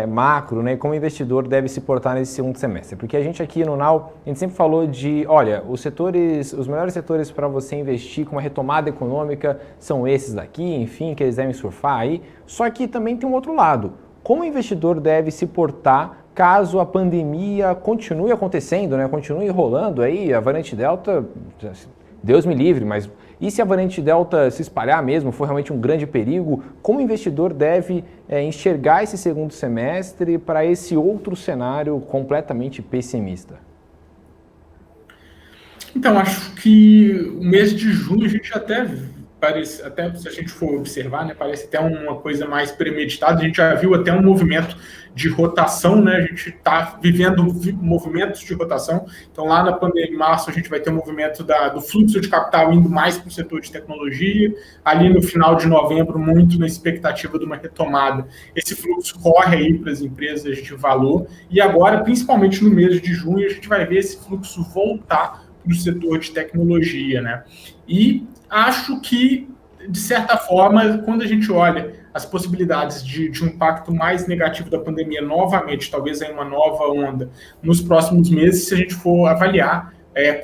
Speaker 2: macro, né, como o investidor deve se portar nesse segundo semestre. Porque a gente aqui no Now, a gente sempre falou de, olha, os melhores setores para você investir com uma retomada econômica são esses daqui, enfim, que eles devem surfar aí. Só que também tem um outro lado. Como o investidor deve se portar caso a pandemia continue acontecendo, né, continue rolando aí, a variante Delta, Deus me livre, mas e se a variante Delta se espalhar mesmo, for realmente um grande perigo, como o investidor deve enxergar esse segundo semestre para esse outro cenário completamente pessimista?
Speaker 6: Então, acho que o mês de junho a gente até se a gente for observar, né, parece até uma coisa mais premeditada. A gente já viu até um movimento de rotação, né? A gente está vivendo movimentos de rotação. Então, lá na pandemia, em março, a gente vai ter um movimento do fluxo de capital indo mais para o setor de tecnologia. Ali no final de novembro, muito na expectativa de uma retomada. Esse fluxo corre aí para as empresas de valor. E agora, principalmente no mês de junho, a gente vai ver esse fluxo voltar para o setor de tecnologia, né? E acho que, de certa forma, quando a gente olha as possibilidades de um impacto mais negativo da pandemia novamente, talvez aí uma nova onda nos próximos meses, se a gente for avaliar,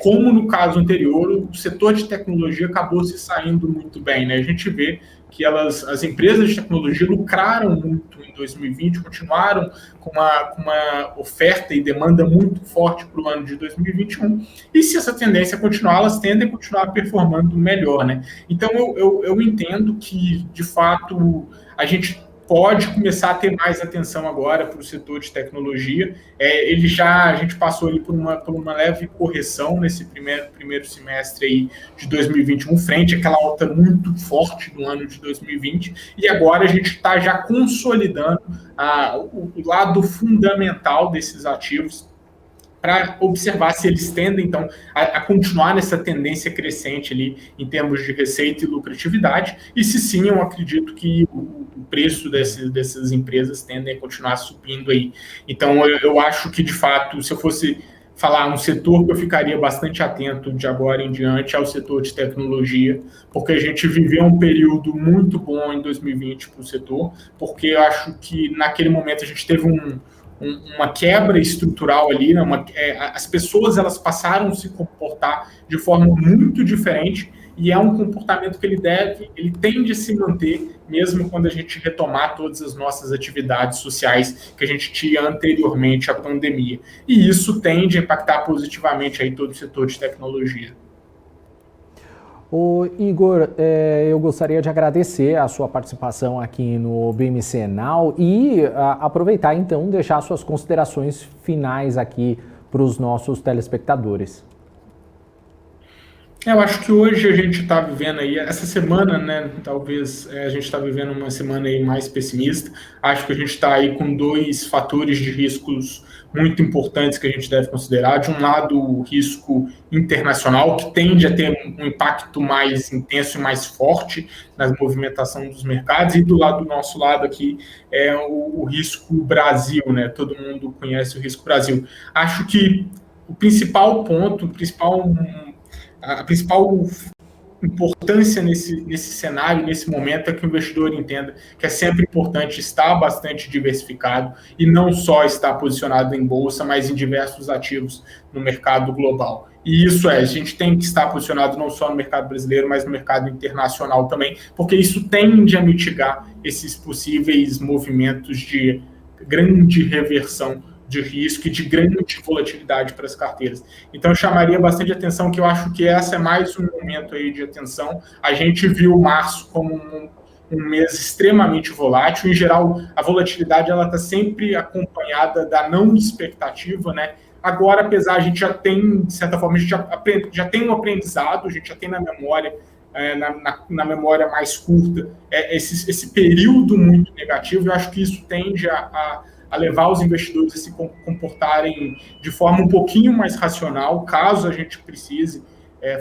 Speaker 6: como no caso anterior, o setor de tecnologia acabou se saindo muito bem, né? A gente vê que as empresas de tecnologia lucraram muito em 2020, continuaram com uma oferta e demanda muito forte para o ano de 2021, e se essa tendência continuar, elas tendem a continuar performando melhor, né? Então, eu entendo que, de fato, a gente pode começar a ter mais atenção agora para o setor de tecnologia. A gente passou ali por uma leve correção nesse primeiro semestre aí de 2021, frente àquela alta muito forte do ano de 2020, e agora a gente está já consolidando o lado fundamental desses ativos, para observar se eles tendem, então, a continuar nessa tendência crescente ali em termos de receita e lucratividade, e se sim, eu acredito que o preço dessas empresas tendem a continuar subindo aí. Então, eu acho que, de fato, se eu fosse falar um setor que eu ficaria bastante atento de agora em diante, é o setor de tecnologia, porque a gente viveu um período muito bom em 2020 para o setor, porque eu acho que naquele momento a gente teve uma quebra estrutural ali, né? As pessoas elas passaram a se comportar de forma muito diferente, e é um comportamento que ele tende a se manter mesmo quando a gente retomar todas as nossas atividades sociais que a gente tinha anteriormente à pandemia. E isso tende a impactar positivamente aí todo o setor de tecnologia.
Speaker 1: Ô Igor, eu gostaria de agradecer a sua participação aqui no BMC Now e aproveitar então deixar suas considerações finais aqui para os nossos telespectadores.
Speaker 6: Eu acho que hoje a gente está vivendo aí, essa semana, né, talvez a gente está vivendo uma semana aí mais pessimista. Acho que a gente está aí com dois fatores de riscos muito importantes que a gente deve considerar. De um lado, o risco internacional, que tende a ter um impacto mais intenso e mais forte na movimentação dos mercados, e do nosso lado aqui é o risco Brasil, né? Todo mundo conhece o risco Brasil. Acho que o principal ponto, a principal importância nesse cenário, nesse momento, é que o investidor entenda que é sempre importante estar bastante diversificado e não só estar posicionado em bolsa, mas em diversos ativos no mercado global. E isso a gente tem que estar posicionado não só no mercado brasileiro, mas no mercado internacional também, porque isso tende a mitigar esses possíveis movimentos de grande reversão de risco e de grande volatilidade para as carteiras. Então, eu chamaria bastante atenção, que eu acho que essa é mais um momento aí de atenção. A gente viu março como um mês extremamente volátil. Em geral, a volatilidade ela está sempre acompanhada da não expectativa, né? Agora, apesar, a gente já tem, de certa forma, a gente já tem um aprendizado, a gente já tem na memória, na memória mais curta, esse período muito negativo. Eu acho que isso tende a levar os investidores a se comportarem de forma um pouquinho mais racional, caso a gente precise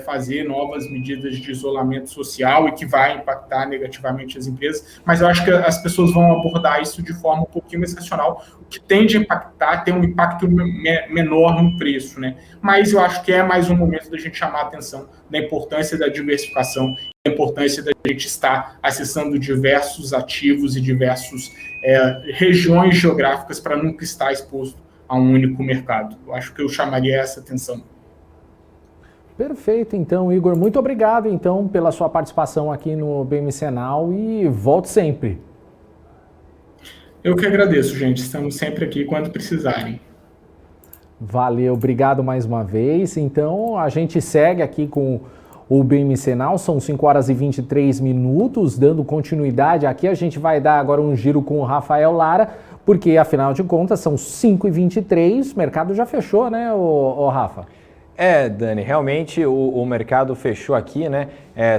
Speaker 6: fazer novas medidas de isolamento social e que vai impactar negativamente as empresas, mas eu acho que as pessoas vão abordar isso de forma um pouquinho mais racional, o que tende a impactar, tem um impacto menor no preço, né? Mas eu acho que é mais um momento da gente chamar a atenção da importância da diversificação, da importância da gente estar acessando diversos ativos e diversas regiões geográficas para nunca estar exposto a um único mercado. Eu acho que eu chamaria essa atenção.
Speaker 1: Perfeito, então, Igor, muito obrigado, então, pela sua participação aqui no BMC Now e volte sempre.
Speaker 6: Eu que agradeço, gente. Estamos sempre aqui quando precisarem.
Speaker 1: Valeu, obrigado mais uma vez. Então, a gente segue aqui com o BMC Now, são 5 horas e 23 minutos, dando continuidade aqui. A gente vai dar agora um giro com o Rafael Lara, porque, afinal de contas, são 5h23, o mercado já fechou, né, ô Rafa?
Speaker 2: Dani, realmente o mercado fechou aqui, né?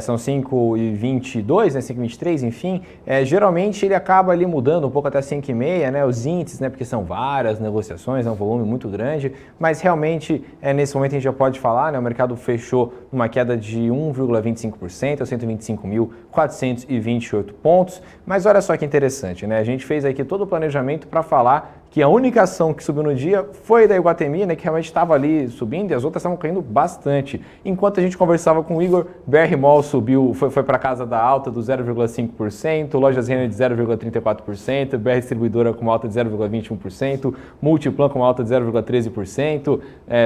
Speaker 2: São 5h22, né? 5h23, enfim. Geralmente ele acaba ali mudando um pouco até 5h30, né? Os índices, né? Porque são várias negociações, é um volume muito grande. Mas realmente, nesse momento a gente já pode falar, né? O mercado fechou numa queda de 1,25%, a 125.428 pontos. Mas olha só que interessante, né? A gente fez aqui todo o planejamento para falar que a única ação que subiu no dia foi da Iguatemi, né, que realmente estava ali subindo, e as outras estavam caindo bastante. Enquanto a gente conversava com o Igor, BR Mall subiu, foi para casa da alta do 0,5%, Lojas Renner de 0,34%, BR Distribuidora com uma alta de 0,21%, Multiplan com uma alta de 0,13%,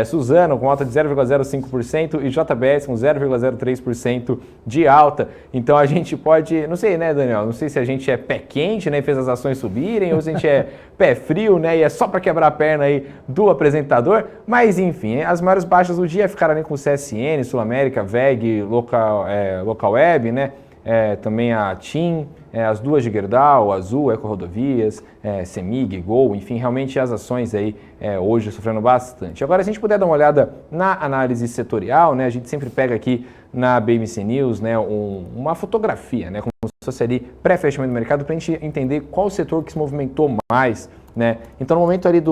Speaker 2: Suzano com uma alta de 0,05% e JBS com 0,03% de alta. Então a gente pode, não sei, né, Daniel, não sei se a gente é pé quente, né, e fez as ações subirem, ou se a gente é pé frio, né, e é só para quebrar a perna aí do apresentador, mas enfim, as maiores baixas do dia ficaram ali com o CSN, Sul América, VEG, Local Web, né, também a TIM, as duas de Gerdau, Azul, Eco-Rodovias, CEMIG, Gol, enfim, realmente as ações aí hoje sofrendo bastante. Agora, se a gente puder dar uma olhada na análise setorial, né, a gente sempre pega aqui na BMC News, né, uma fotografia, né, como se fosse ali pré-fechamento do mercado, para a gente entender qual setor que se movimentou mais, né? Então, no momento ali da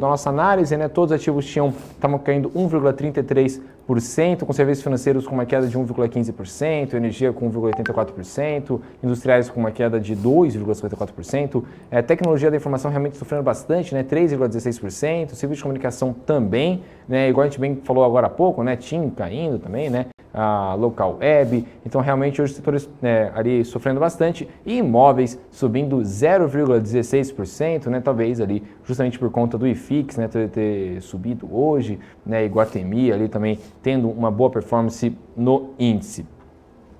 Speaker 2: nossa análise, né, todos os ativos estavam caindo 1,33%, com serviços financeiros com uma queda de 1,15%, energia com 1,84%, industriais com uma queda de 2,54%, tecnologia da informação realmente sofrendo bastante, né, 3,16%, serviço de comunicação também, né, igual a gente bem falou agora há pouco, né, TIM caindo também, né, a Local Web, então realmente hoje os setores ali sofrendo bastante e imóveis subindo 0,16%, né, talvez ali justamente por conta do IFIX, né, ter subido hoje, né, Iguatemi ali também tendo uma boa performance no índice.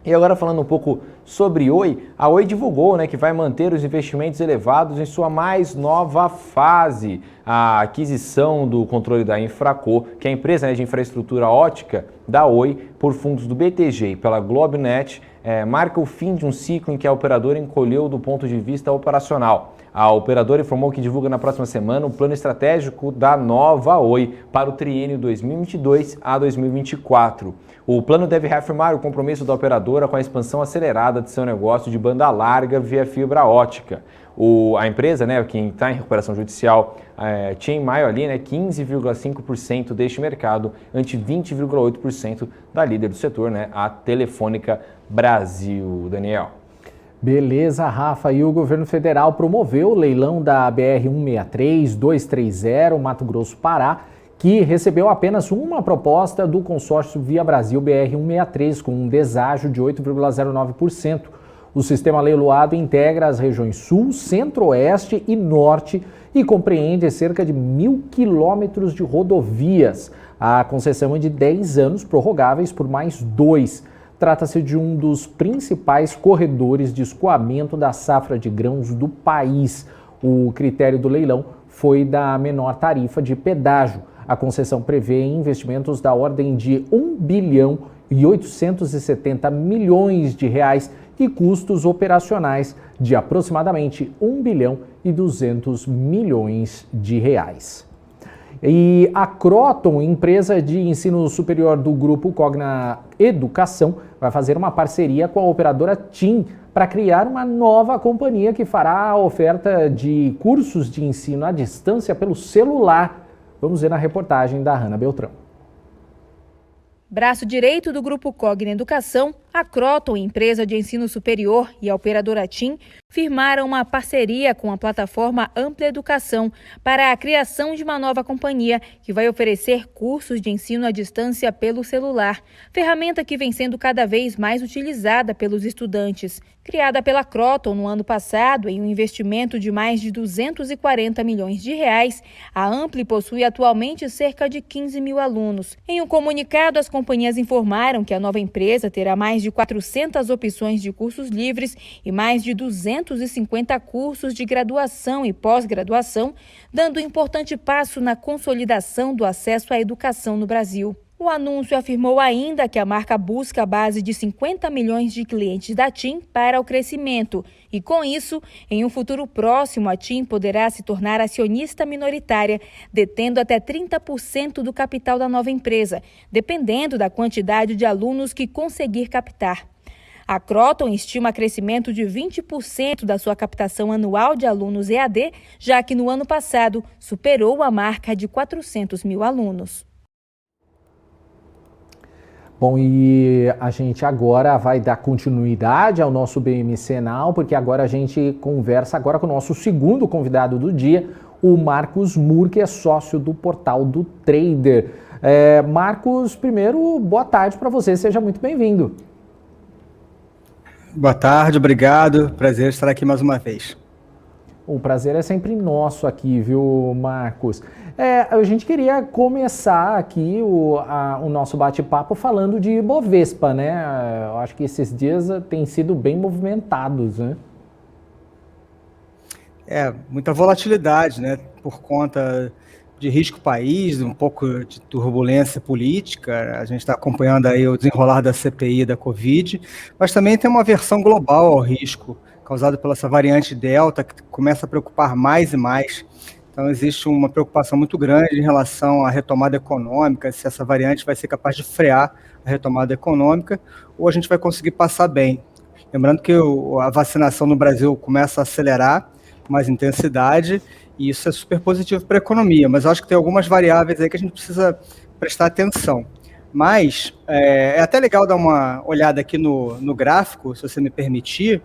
Speaker 2: E agora falando um pouco sobre Oi, a Oi divulgou, né, que vai manter os investimentos elevados em sua mais nova fase, a aquisição do controle da Infraco, que é a empresa, né, de infraestrutura ótica da Oi, por fundos do BTG e pela Globnet, marca o fim de um ciclo em que a operadora encolheu do ponto de vista operacional. A operadora informou que divulga na próxima semana o plano estratégico da nova Oi para o triênio 2022 a 2024. O plano deve reafirmar o compromisso da operadora com a expansão acelerada de seu negócio de banda larga via fibra ótica. A empresa, né, quem está em recuperação judicial, tinha em maio ali, né, 15,5% deste mercado, ante 20,8% da líder do setor, né, a Telefônica Brasil. Daniel.
Speaker 1: Beleza, Rafa. E o governo federal promoveu o leilão da BR-163-230 Mato Grosso-Pará, que recebeu apenas uma proposta do consórcio Via Brasil BR-163, com um deságio de 8,09%. O sistema leiloado integra as regiões Sul, Centro-Oeste e Norte e compreende cerca de 1.000 quilômetros de rodovias. A concessão é de 10 anos, prorrogáveis por mais 2. Trata-se de um dos principais corredores de escoamento da safra de grãos do país. O critério do leilão foi da menor tarifa de pedágio. A concessão prevê investimentos da ordem de 1 bilhão e 870 milhões de reais e custos operacionais de aproximadamente 1 bilhão e 200 milhões de reais. E a Croton, empresa de ensino superior do grupo Cogna Educação, vai fazer uma parceria com a operadora TIM para criar uma nova companhia que fará a oferta de cursos de ensino à distância pelo celular. Vamos ver na reportagem da Hanna Beltrão.
Speaker 7: Braço direito do Grupo Cogna Educação, a Croton, empresa de ensino superior, e a operadora TIM firmaram uma parceria com a plataforma Ampla Educação para a criação de uma nova companhia que vai oferecer cursos de ensino à distância pelo celular, ferramenta que vem sendo cada vez mais utilizada pelos estudantes. Criada pela Croton no ano passado, em um investimento de mais de 240 milhões de reais, a Ampli possui atualmente cerca de 15 mil alunos. Em um comunicado, as companhias informaram que a nova empresa terá mais de 400 opções de cursos livres e mais de 250 cursos de graduação e pós-graduação, dando um importante passo na consolidação do acesso à educação no Brasil. O anúncio afirmou ainda que a marca busca a base de 50 milhões de clientes da TIM para o crescimento e, com isso, em um futuro próximo, a TIM poderá se tornar acionista minoritária, detendo até 30% do capital da nova empresa, dependendo da quantidade de alunos que conseguir captar. A Croton estima crescimento de 20% da sua captação anual de alunos EAD, já que no ano passado superou a marca de 400 mil alunos.
Speaker 1: Bom, e a gente agora vai dar continuidade ao nosso BMC Now, porque agora a gente conversa agora com o nosso segundo convidado do dia, o Marcos Mur, que é sócio do portal do Trader. Marcos, primeiro, boa tarde para você, seja muito bem-vindo.
Speaker 8: Boa tarde, obrigado, prazer estar aqui mais uma vez.
Speaker 1: O prazer é sempre nosso aqui, viu, Marcos? A gente queria começar aqui o nosso bate-papo falando de Bovespa, né? Eu acho que esses dias têm sido bem movimentados, né?
Speaker 8: Muita volatilidade, né? Por conta de risco país, um pouco de turbulência política, a gente está acompanhando aí o desenrolar da CPI da Covid, mas também tem uma versão global ao risco, causado pela essa variante Delta, que começa a preocupar mais e mais. Então existe uma preocupação muito grande em relação à retomada econômica, se essa variante vai ser capaz de frear a retomada econômica, ou a gente vai conseguir passar bem. Lembrando que a vacinação no Brasil começa a acelerar com mais intensidade, e isso é super positivo para a economia, mas eu acho que tem algumas variáveis aí que a gente precisa prestar atenção. Mas é até legal dar uma olhada aqui no gráfico, se você me permitir.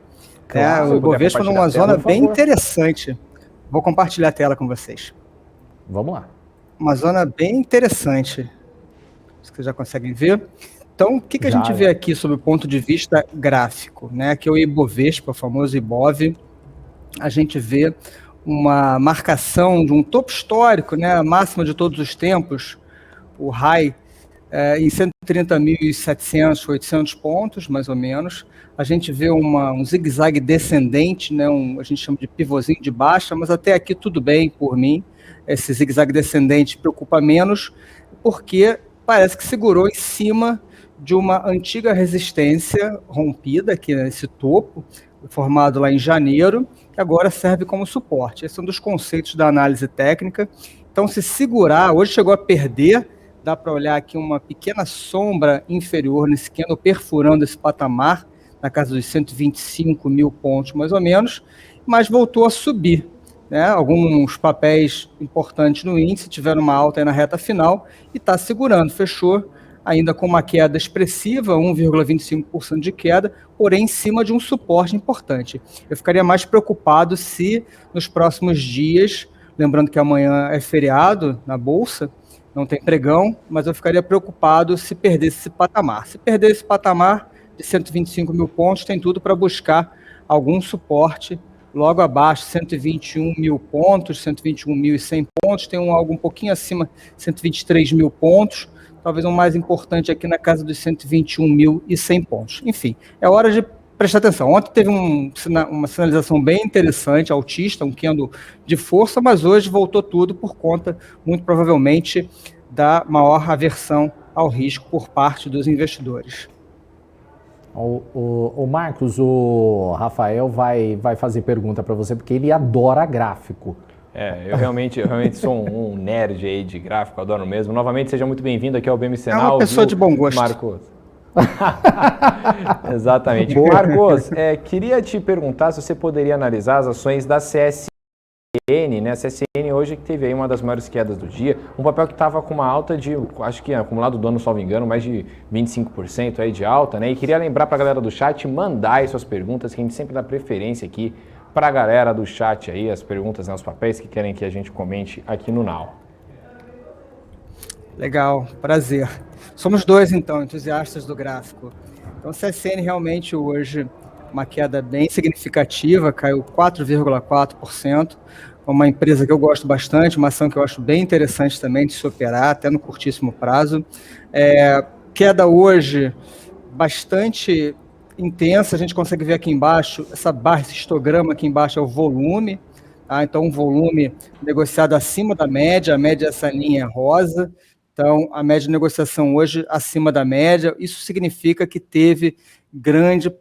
Speaker 1: Claro,
Speaker 8: O Ibovespa numa zona bem interessante. Vou compartilhar a tela com vocês.
Speaker 1: Vamos lá.
Speaker 8: Uma zona bem interessante. Vocês já conseguem ver? Então, o que a gente vê aqui sob o ponto de vista gráfico? Aqui é o Ibovespa, o famoso Ibov. A gente vê uma marcação de um topo histórico, a máxima de todos os tempos, o high, em 130.700, 800 pontos, mais ou menos. A gente vê um zigue-zague descendente, a gente chama de pivôzinho de baixa, mas até aqui tudo bem por mim. Esse zigue-zague descendente preocupa menos, porque parece que segurou em cima de uma antiga resistência rompida, aqui nesse topo, formado lá em janeiro, que agora serve como suporte. Esse é um dos conceitos da análise técnica. Então, se segurar, hoje chegou a perder, dá para olhar aqui uma pequena sombra inferior nesse candle, perfurando esse patamar, na casa dos 125 mil pontos, mais ou menos, mas voltou a subir. Alguns papéis importantes no índice tiveram uma alta aí na reta final e está segurando, fechou ainda com uma queda expressiva, 1,25% de queda, porém em cima de um suporte importante. Eu ficaria mais preocupado se nos próximos dias, lembrando que amanhã é feriado na Bolsa, não tem pregão, mas eu ficaria preocupado se perdesse esse patamar. Se perder esse patamar de 125 mil pontos, tem tudo para buscar algum suporte logo abaixo, 121 mil pontos, 121.100 pontos, tem algo um pouquinho acima, 123 mil pontos, talvez o mais importante aqui na casa dos 121.100 pontos. Enfim, é hora de prestar atenção. Ontem teve uma sinalização bem interessante, altista, um candle de força, mas hoje voltou tudo por conta, muito provavelmente, da maior aversão ao risco por parte dos investidores.
Speaker 1: O Marcos, o Rafael vai fazer pergunta para você, porque ele adora gráfico.
Speaker 2: Eu realmente sou um nerd aí de gráfico, adoro mesmo. Novamente, seja muito bem-vindo aqui ao BMC Now.
Speaker 8: É uma pessoa de bom gosto.
Speaker 2: Marcos. Exatamente. Marcos, queria te perguntar se você poderia analisar as ações da CSN, A CSN hoje que teve aí uma das maiores quedas do dia, um papel que estava com uma alta de, acho que acumulado do ano, salvo engano, mais de 25% aí de alta, E queria lembrar para a galera do chat mandar aí suas perguntas, que a gente sempre dá preferência aqui para a galera do chat aí, as perguntas, os papéis que querem que a gente comente aqui no Now.
Speaker 8: Legal, prazer. Somos dois, então, entusiastas do gráfico. Então, CSN realmente hoje, uma queda bem significativa, caiu 4,4%. Uma empresa que eu gosto bastante, uma ação que eu acho bem interessante também de se operar, até no curtíssimo prazo. Queda hoje bastante intensa, a gente consegue ver aqui embaixo, essa barra, esse histograma aqui embaixo é o volume, então um volume negociado acima da média, a média é essa linha rosa, então a média de negociação hoje acima da média, isso significa que teve grandes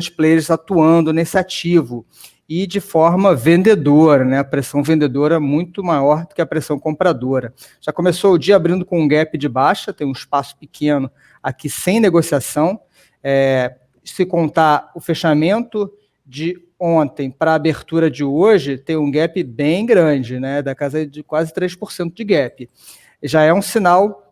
Speaker 8: players atuando nesse ativo, e de forma vendedora, a pressão vendedora muito maior do que a pressão compradora. Já começou o dia abrindo com um gap de baixa, tem um espaço pequeno aqui sem negociação, se contar o fechamento de ontem para a abertura de hoje, tem um gap bem grande, da casa de quase 3% de gap. Já é um sinal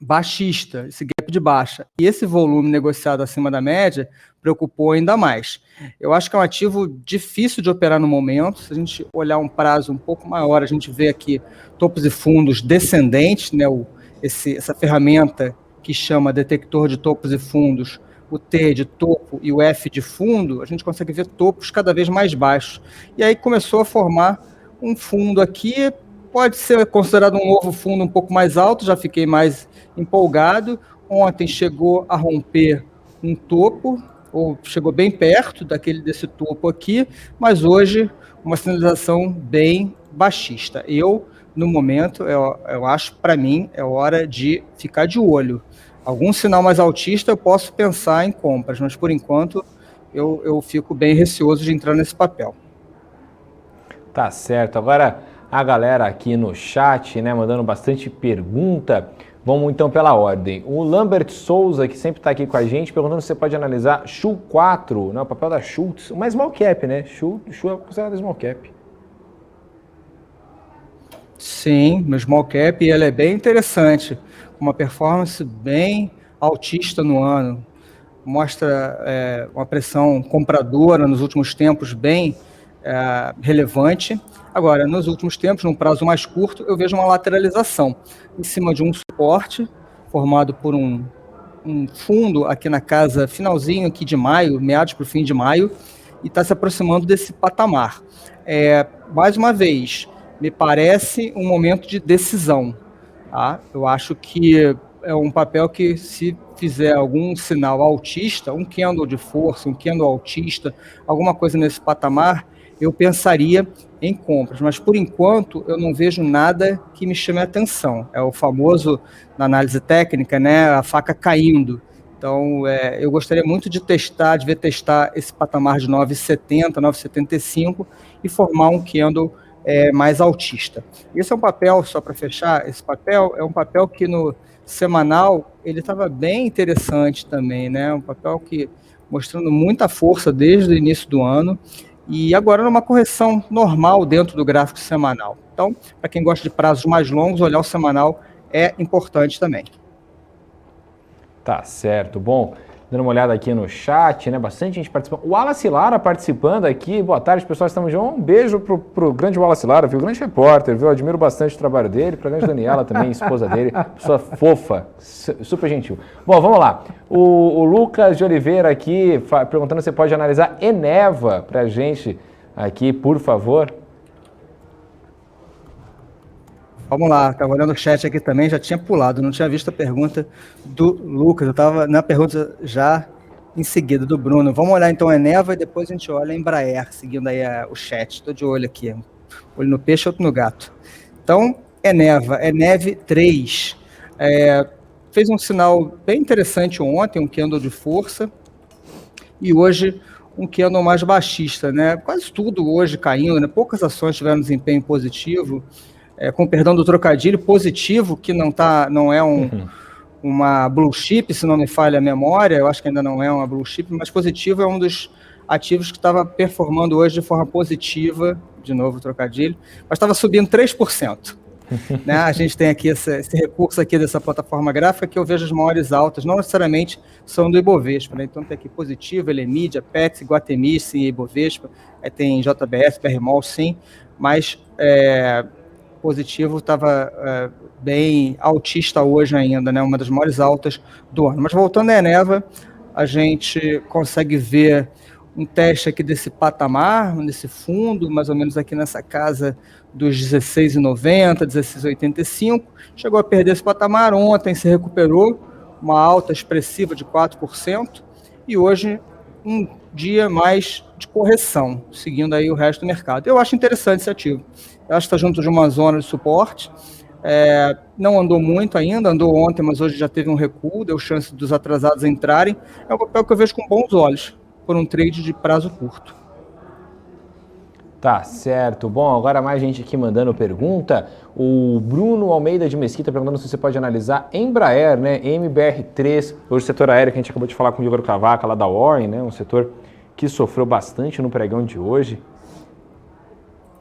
Speaker 8: baixista, esse gap de baixa. E esse volume negociado acima da média preocupou ainda mais. Eu acho que é um ativo difícil de operar no momento. Se a gente olhar um prazo um pouco maior, a gente vê aqui topos e fundos descendentes, essa ferramenta que chama detector de topos e fundos, o T de topo e o F de fundo, a gente consegue ver topos cada vez mais baixos. E aí começou a formar um fundo aqui, pode ser considerado um novo fundo um pouco mais alto, já fiquei mais empolgado. Ontem chegou a romper um topo, ou chegou bem perto desse topo aqui, mas hoje uma sinalização bem baixista. Eu no momento, eu acho, para mim, é hora de ficar de olho. Algum sinal mais altista eu posso pensar em compras, mas por enquanto eu fico bem receoso de entrar nesse papel.
Speaker 2: Tá certo. Agora a galera aqui no chat, né, mandando bastante pergunta. Vamos então pela ordem. O Lambert Souza, que sempre está aqui com a gente, perguntando se você pode analisar SHU 4, né, o papel da Schultz, uma small cap, né? SHU é considerada small cap.
Speaker 8: Sim, no small cap ela é bem interessante, uma performance bem altista no ano, mostra uma pressão compradora nos últimos tempos bem relevante. Agora, nos últimos tempos, num prazo mais curto, eu vejo uma lateralização em cima de um suporte formado por um fundo aqui na casa, finalzinho aqui de maio, meados para o fim de maio, e está se aproximando desse patamar. Mais uma vez, me parece um momento de decisão. Tá? Eu acho que é um papel que, se fizer algum sinal altista, um candle de força, um candle altista, alguma coisa nesse patamar, eu pensaria em compras. Mas, por enquanto, eu não vejo nada que me chame a atenção. É o famoso, na análise técnica, né, a faca caindo. Então, eu gostaria muito de ver testar esse patamar de 9,70, 9,75 e formar um candle mais altista. Esse é um papel, só para fechar, esse papel é um papel que no semanal ele estava bem interessante também, né? Um papel que mostrando muita força desde o início do ano e agora numa correção normal dentro do gráfico semanal. Então, para quem gosta de prazos mais longos, olhar o semanal é importante também.
Speaker 2: Tá certo. Bom, dando uma olhada aqui no chat, né? Bastante gente participando. O Wallace Lara participando aqui. Boa tarde, pessoal. Estamos juntos. Um beijo pro grande Wallace Lara, viu? Grande repórter, viu? Admiro bastante o trabalho dele. Pra grande Daniela também, esposa dele. Pessoa fofa, super gentil. Bom, vamos lá. O Lucas de Oliveira aqui perguntando se você pode analisar Eneva pra gente aqui, por favor.
Speaker 8: Vamos lá, estava olhando o chat aqui também, já tinha pulado, não tinha visto a pergunta do Lucas, eu estava na pergunta já em seguida do Bruno. Vamos olhar então a Eneva e depois a gente olha a Embraer, seguindo aí o chat. Estou de olho aqui, olho no peixe, outro no gato. Então, Eneva, Eneve 3, fez um sinal bem interessante ontem, um candle de força, e hoje um candle mais baixista, né? Quase tudo hoje caindo, né? Poucas ações tiveram desempenho positivo, com perdão do trocadilho, positivo, que não é uma blue chip, se não me falha a memória, eu acho que ainda não é uma blue chip, mas positivo é um dos ativos que estava performando hoje de forma positiva, de novo trocadilho, mas estava subindo 3%. Né? A gente tem aqui esse recurso aqui dessa plataforma gráfica que eu vejo as maiores altas, não necessariamente são do Ibovespa, né? Então tem aqui positivo, Elemídia, Pets, Iguatemi, sim, Ibovespa, tem JBS, BRMOL, sim, mas positivo estava bem altista hoje ainda, né? Uma das maiores altas do ano. Mas voltando à Eneva, a gente consegue ver um teste aqui desse patamar, nesse fundo, mais ou menos aqui nessa casa dos 16,90, 16,85. Chegou a perder esse patamar, ontem se recuperou, uma alta expressiva de 4%, e hoje um dia mais de correção, seguindo aí o resto do mercado. Eu acho interessante esse ativo. Eu acho que está junto de uma zona de suporte. Não andou muito ainda, andou ontem, mas hoje já teve um recuo, deu chance dos atrasados entrarem. É um papel que eu vejo com bons olhos, por um trade de prazo curto.
Speaker 2: Tá certo. Bom, agora mais gente aqui mandando pergunta. O Bruno Almeida de Mesquita perguntando se você pode analisar Embraer, né? MBR3, hoje o setor aéreo que a gente acabou de falar com o Igor Cavaca lá da Warren, né? Um setor que sofreu bastante no pregão de hoje.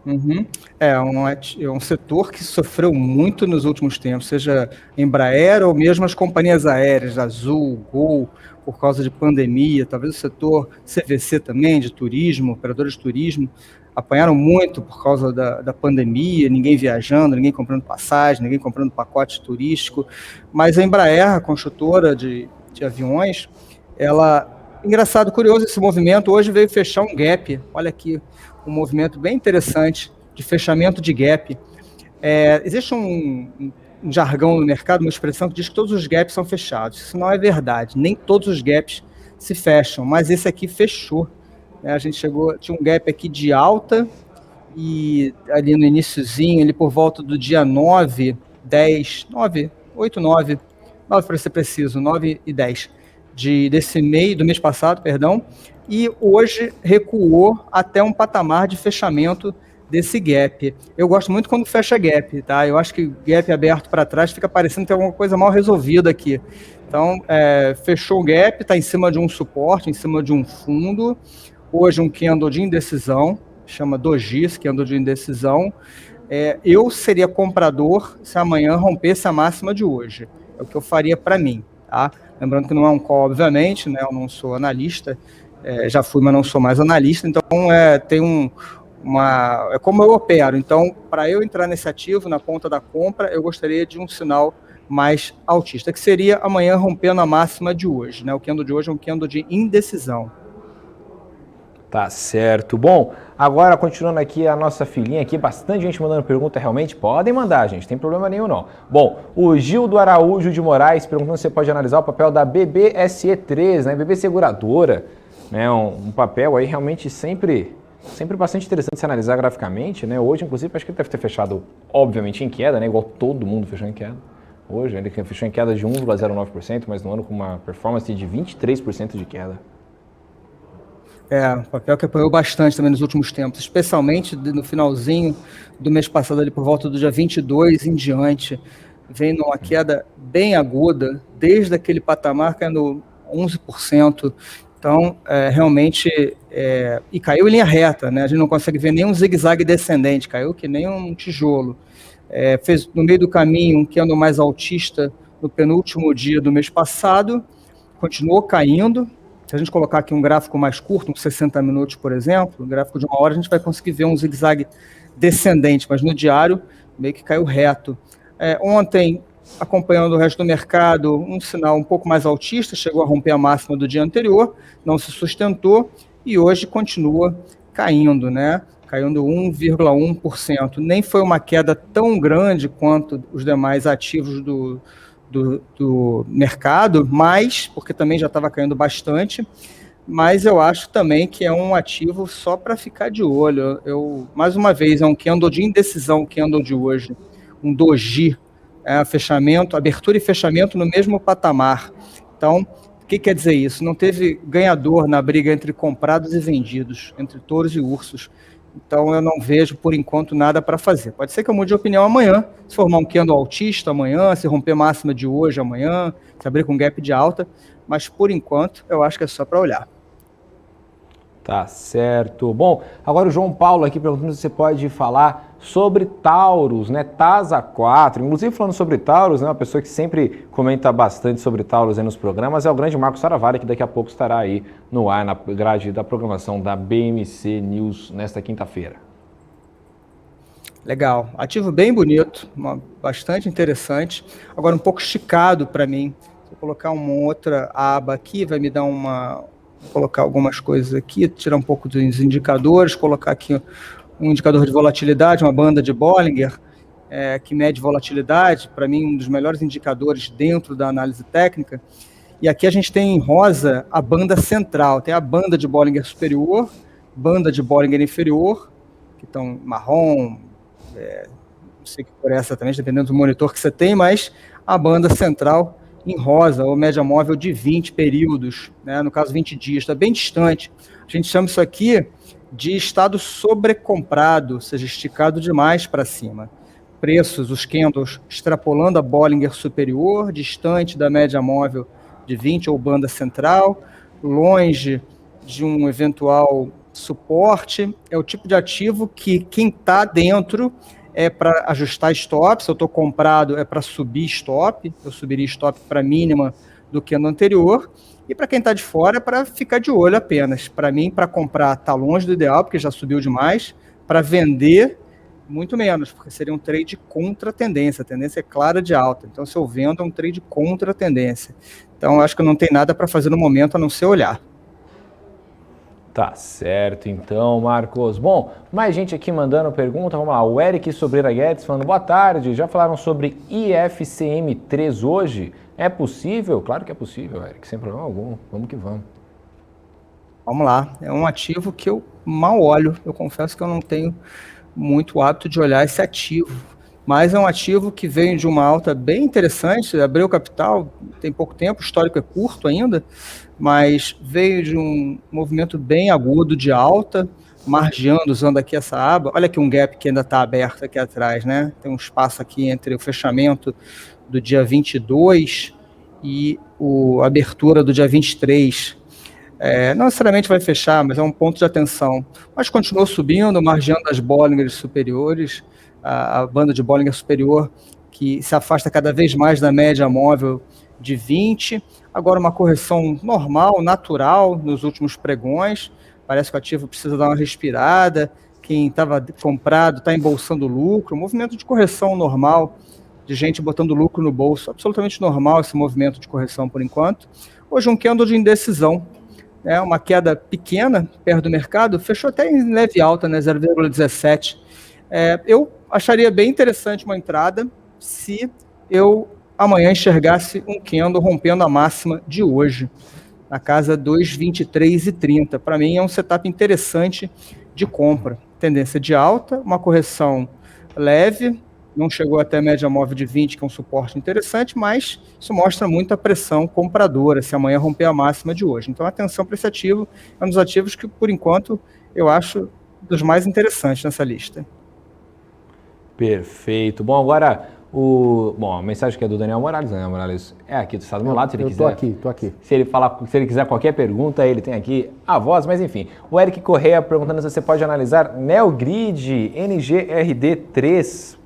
Speaker 8: Uhum. É um setor que sofreu muito nos últimos tempos, seja Embraer ou mesmo as companhias aéreas, Azul, Gol, por causa de pandemia, talvez o setor CVC também, de turismo, operadores de turismo, apanharam muito por causa da pandemia, ninguém viajando, ninguém comprando passagem, ninguém comprando pacote turístico, mas a Embraer, a construtora de aviões, engraçado, curioso esse movimento, hoje veio fechar um gap, olha aqui, um movimento bem interessante de fechamento de gap. Existe um jargão no mercado, uma expressão que diz que todos os gaps são fechados. Isso não é verdade, nem todos os gaps se fecham, mas esse aqui fechou. A gente tinha um gap aqui de alta e ali no iniciozinho, ali por volta do dia 9, 10, 9, 8, 9 para ser preciso, 9 e 10 do mês passado, perdão, e hoje recuou até um patamar de fechamento desse gap. Eu gosto muito quando fecha gap, tá? Eu acho que gap aberto para trás fica parecendo ter alguma coisa mal resolvida aqui. Então, fechou o gap, está em cima de um suporte, em cima de um fundo. Hoje um candle de indecisão, chama Doji, esse candle de indecisão. Eu seria comprador se amanhã rompesse a máxima de hoje. É o que eu faria para mim, tá? Lembrando que não é um call, obviamente, né? Eu não sou analista, já fui, mas não sou mais analista, então tem é como eu opero. Então, para eu entrar nesse ativo, na ponta da compra, eu gostaria de um sinal mais altista, que seria amanhã rompendo a máxima de hoje, né? O candle de hoje é um candle de indecisão.
Speaker 2: Tá certo. Bom, agora continuando aqui a nossa filinha aqui, bastante gente mandando pergunta, realmente podem mandar, gente, tem problema nenhum não. Bom, o Gildo Araújo de Moraes perguntando se você pode analisar o papel da BBSE3, né, BB Seguradora, né, um papel aí realmente sempre bastante interessante se analisar graficamente, né, hoje inclusive acho que ele deve ter fechado obviamente em queda, né, igual todo mundo fechou em queda. Hoje ele fechou em queda de 1,09%, mas no ano com uma performance de 23% de queda.
Speaker 8: Um papel que apoiou bastante também nos últimos tempos, especialmente no finalzinho do mês passado, ali por volta do dia 22 em diante, vem numa queda bem aguda, desde aquele patamar caindo 11%, então realmente, e caiu em linha reta, né? A gente não consegue ver nenhum zigue-zague descendente, caiu que nem um tijolo, fez no meio do caminho um candle mais altista no penúltimo dia do mês passado, continuou caindo. Se a gente colocar aqui um gráfico mais curto, uns 60 minutos, por exemplo, um gráfico de 1 hora, a gente vai conseguir ver um zigue-zague descendente, mas no diário meio que caiu reto. Ontem, acompanhando o resto do mercado, um sinal um pouco mais altista, chegou a romper a máxima do dia anterior, não se sustentou e hoje continua caindo, né? Caindo 1,1%. Nem foi uma queda tão grande quanto os demais ativos do mercado, mas, porque também já estava caindo bastante, mas eu acho também que é um ativo só para ficar de olho. Mais uma vez, é um candle de indecisão, o candle de hoje, um doji, fechamento, abertura e fechamento no mesmo patamar. Então, o que quer dizer isso? Não teve ganhador na briga entre comprados e vendidos, entre touros e ursos. Então, eu não vejo, por enquanto, nada para fazer. Pode ser que eu mude de opinião amanhã, se formar um candle altista amanhã, se romper máxima de hoje amanhã, se abrir com gap de alta, mas, por enquanto, eu acho que é só para olhar.
Speaker 2: Tá certo. Bom, agora o João Paulo aqui perguntando se você pode falar sobre Taurus, né? TASA 4. Inclusive, falando sobre Taurus, né? Uma pessoa que sempre comenta bastante sobre Taurus aí nos programas é o grande Marcos Saravari, que daqui a pouco estará aí no ar, na grade da programação da BMC News nesta quinta-feira.
Speaker 8: Legal. Ativo bem bonito, bastante interessante. Agora um pouco esticado para mim. Se eu colocar uma outra aba aqui, vai me dar Vou colocar algumas coisas aqui, tirar um pouco dos indicadores, colocar aqui um indicador de volatilidade, uma banda de Bollinger, que mede volatilidade, para mim um dos melhores indicadores dentro da análise técnica. E aqui a gente tem em rosa a banda central, tem a banda de Bollinger superior, banda de Bollinger inferior, que estão marrom, não sei que cor é essa também, dependendo do monitor que você tem, mas a banda central em rosa, ou média móvel de 20 períodos, né? No caso 20 dias, está bem distante. A gente chama isso aqui de estado sobrecomprado, ou seja, esticado demais para cima. Preços, os candles extrapolando a Bollinger superior, distante da média móvel de 20 ou banda central, longe de um eventual suporte. É o tipo de ativo que quem está dentro é para ajustar stop. Se eu estou comprado, é para subir stop. Eu subiria stop para a mínima do que no anterior. E para quem está de fora, é para ficar de olho apenas. Para mim, para comprar, está longe do ideal, porque já subiu demais. Para vender, muito menos, porque seria um trade contra a tendência. A tendência é clara de alta. Então, se eu vendo, é um trade contra a tendência. Então, acho que não tem nada para fazer no momento, a não ser olhar.
Speaker 2: Tá certo, então, Marcos. Bom, mais gente aqui mandando pergunta. Vamos lá. O Eric Sobreira Guedes falando, boa tarde. Já falaram sobre IFCM3 hoje? É possível? Claro que é possível, Eric, sem problema algum. Vamos que vamos.
Speaker 8: Vamos lá. É um ativo que eu mal olho. Eu confesso que eu não tenho muito hábito de olhar esse ativo. Mas é um ativo que veio de uma alta bem interessante, abriu capital, tem pouco tempo, o histórico é curto ainda, mas veio de um movimento bem agudo de alta, margeando, usando aqui essa aba. Olha aqui um gap que ainda está aberto aqui atrás, né? Tem um espaço aqui entre o fechamento do dia 22 e a abertura do dia 23. Não necessariamente vai fechar, mas é um ponto de atenção. Mas continuou subindo, margeando as Bollinger superiores, a banda de Bollinger superior, que se afasta cada vez mais da média móvel de 20. Agora uma correção normal, natural, nos últimos pregões. Parece que o ativo precisa dar uma respirada. Quem estava comprado está embolsando lucro. Um movimento de correção normal, de gente botando lucro no bolso. Absolutamente normal esse movimento de correção por enquanto. Hoje um candle de indecisão. Uma queda pequena, perto do mercado. Fechou até em leve alta, né, 0,17. Eu acharia bem interessante uma entrada se eu amanhã enxergasse um candle rompendo a máxima de hoje, na casa 2,23,30. Para mim é um setup interessante de compra. Tendência de alta, uma correção leve, não chegou até a média móvel de 20, que é um suporte interessante, mas isso mostra muita pressão compradora, se amanhã romper a máxima de hoje. Então atenção para esse ativo, é um dos ativos que, por enquanto, eu acho dos mais interessantes nessa lista.
Speaker 2: Perfeito. Bom, agora a mensagem que é do Daniel Morales. Daniel Morales é aqui, está do meu lado, se ele quiser.
Speaker 1: Tô aqui.
Speaker 2: Se ele quiser qualquer pergunta, ele tem aqui a voz, mas enfim. O Eric Correia perguntando se você pode analisar Neogrid NGRD3.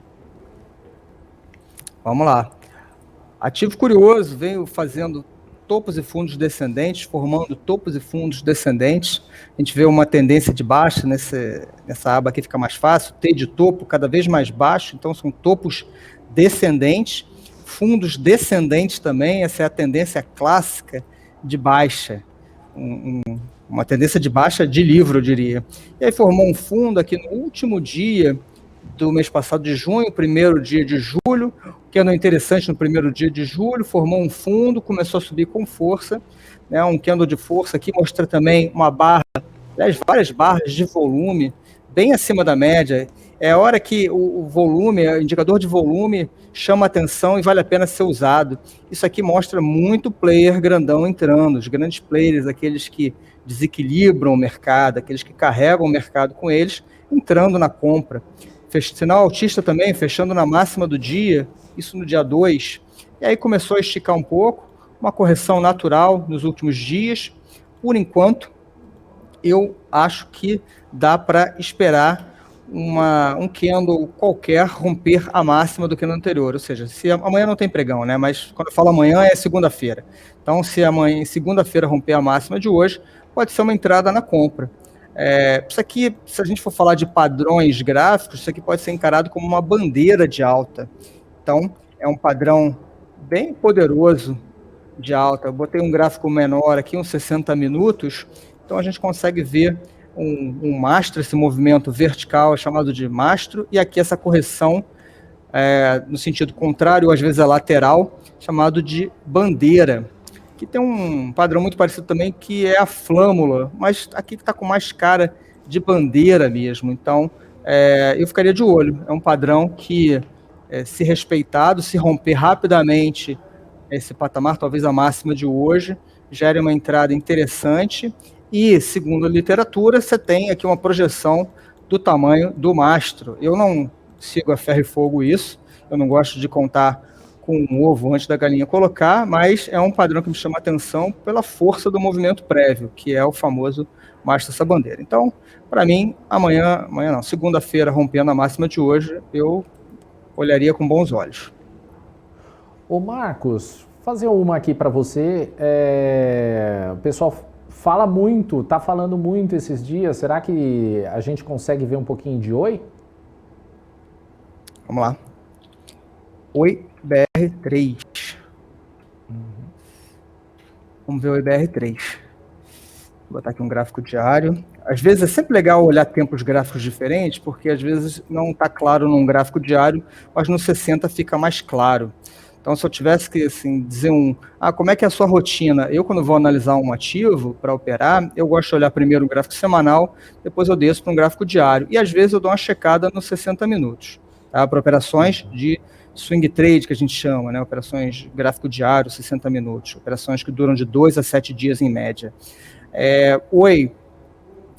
Speaker 8: Vamos lá. Ativo curioso, veio fazendo topos e fundos descendentes, formando topos e fundos descendentes. A gente vê uma tendência de baixa nessa aba aqui, fica mais fácil. T de topo cada vez mais baixo, então são topos descendentes, fundos descendentes também. Essa é a tendência clássica de baixa, uma tendência de baixa de livro, eu diria. E aí formou um fundo aqui no último dia do mês passado de junho, primeiro dia de julho, que é interessante no primeiro dia de julho, formou um fundo, começou a subir com força, né, um candle de força aqui, mostra também uma barra, várias barras de volume, bem acima da média. É a hora que o volume, o indicador de volume chama atenção e vale a pena ser usado. Isso aqui mostra muito player grandão entrando, os grandes players, aqueles que desequilibram o mercado, aqueles que carregam o mercado com eles, entrando na compra. Sinal altista também, fechando na máxima do dia, isso no dia 2. E aí começou a esticar um pouco, uma correção natural nos últimos dias. Por enquanto, eu acho que dá para esperar um candle qualquer romper a máxima do candle anterior. Ou seja, se amanhã não tem pregão, né? Mas quando eu falo amanhã é segunda-feira. Então, se amanhã, segunda-feira, romper a máxima de hoje, pode ser uma entrada na compra. Isso aqui, se a gente for falar de padrões gráficos, isso aqui pode ser encarado como uma bandeira de alta. Então, é um padrão bem poderoso de alta. Eu botei um gráfico menor aqui, uns 60 minutos, então a gente consegue ver um mastro, esse movimento vertical chamado de mastro, e aqui essa correção no sentido contrário, ou às vezes é lateral, chamado de bandeira. Aqui tem um padrão muito parecido também, que é a flâmula, mas aqui está com mais cara de bandeira mesmo. Então, eu ficaria de olho. É um padrão que, se respeitado, se romper rapidamente esse patamar, talvez a máxima de hoje, gere uma entrada interessante. E, segundo a literatura, você tem aqui uma projeção do tamanho do mastro. Eu não sigo a ferro e fogo isso, eu não gosto de contar com um ovo antes da galinha colocar, mas é um padrão que me chama a atenção pela força do movimento prévio, que é o famoso mastro essa bandeira. Então, para mim, segunda-feira, rompendo a máxima de hoje, eu olharia com bons olhos.
Speaker 1: Ô Marcos, fazer uma aqui para você. O pessoal tá falando muito esses dias. Será que a gente consegue ver um pouquinho de Oi?
Speaker 8: Vamos lá. Oi, BR3. Vamos ver o IBR3. Vou botar aqui um gráfico diário. Às vezes é sempre legal olhar tempos gráficos diferentes, porque às vezes não está claro num gráfico diário, mas no 60 fica mais claro. Então, se eu tivesse que assim, dizer como é que é a sua rotina? Eu, quando vou analisar um ativo para operar, eu gosto de olhar primeiro um gráfico semanal, depois eu desço para um gráfico diário. E, às vezes, eu dou uma checada nos 60 minutos, tá? Para operações de swing trade, que a gente chama, né? Operações gráfico diário, 60 minutos. Operações que duram de 2 a 7 dias em média. Oi,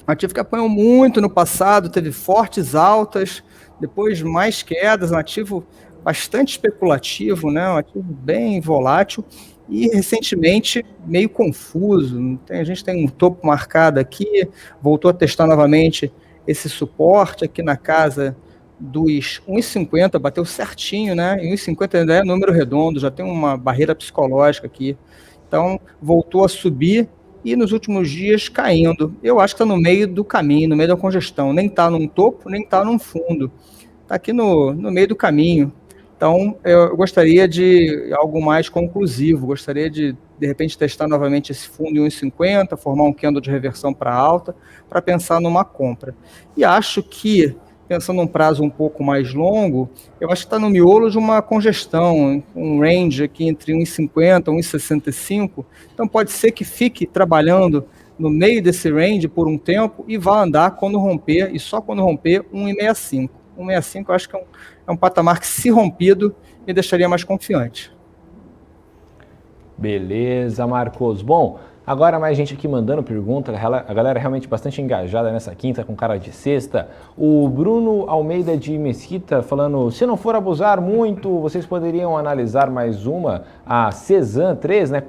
Speaker 8: ativo que apanhou muito no passado, teve fortes altas, depois mais quedas, um ativo bastante especulativo, né? Um ativo bem volátil e recentemente meio confuso. A gente tem um topo marcado aqui, voltou a testar novamente esse suporte aqui na casa dos 1,50, bateu certinho, né? E 1,50 ainda é número redondo, já tem uma barreira psicológica aqui. Então, voltou a subir e nos últimos dias caindo. Eu acho que está no meio do caminho, no meio da congestão. Nem está num topo, nem está num fundo. Está aqui no meio do caminho. Então, eu gostaria de algo mais conclusivo, gostaria de repente, testar novamente esse fundo em 1,50, formar um candle de reversão para alta, para pensar numa compra. E acho que, pensando num prazo um pouco mais longo, eu acho que está no miolo de uma congestão, um range aqui entre 1,50 e 1,65, então pode ser que fique trabalhando no meio desse range por um tempo e vá andar quando romper, e só quando romper, 1,65. 1,65 eu acho que é um patamar que, se rompido, me deixaria mais confiante.
Speaker 2: Beleza, Marcos. Bom, agora mais gente aqui mandando pergunta, a galera realmente bastante engajada nessa quinta com cara de sexta. O Bruno Almeida de Mesquita falando, se não for abusar muito, vocês poderiam analisar mais uma, a Cezan 3, né,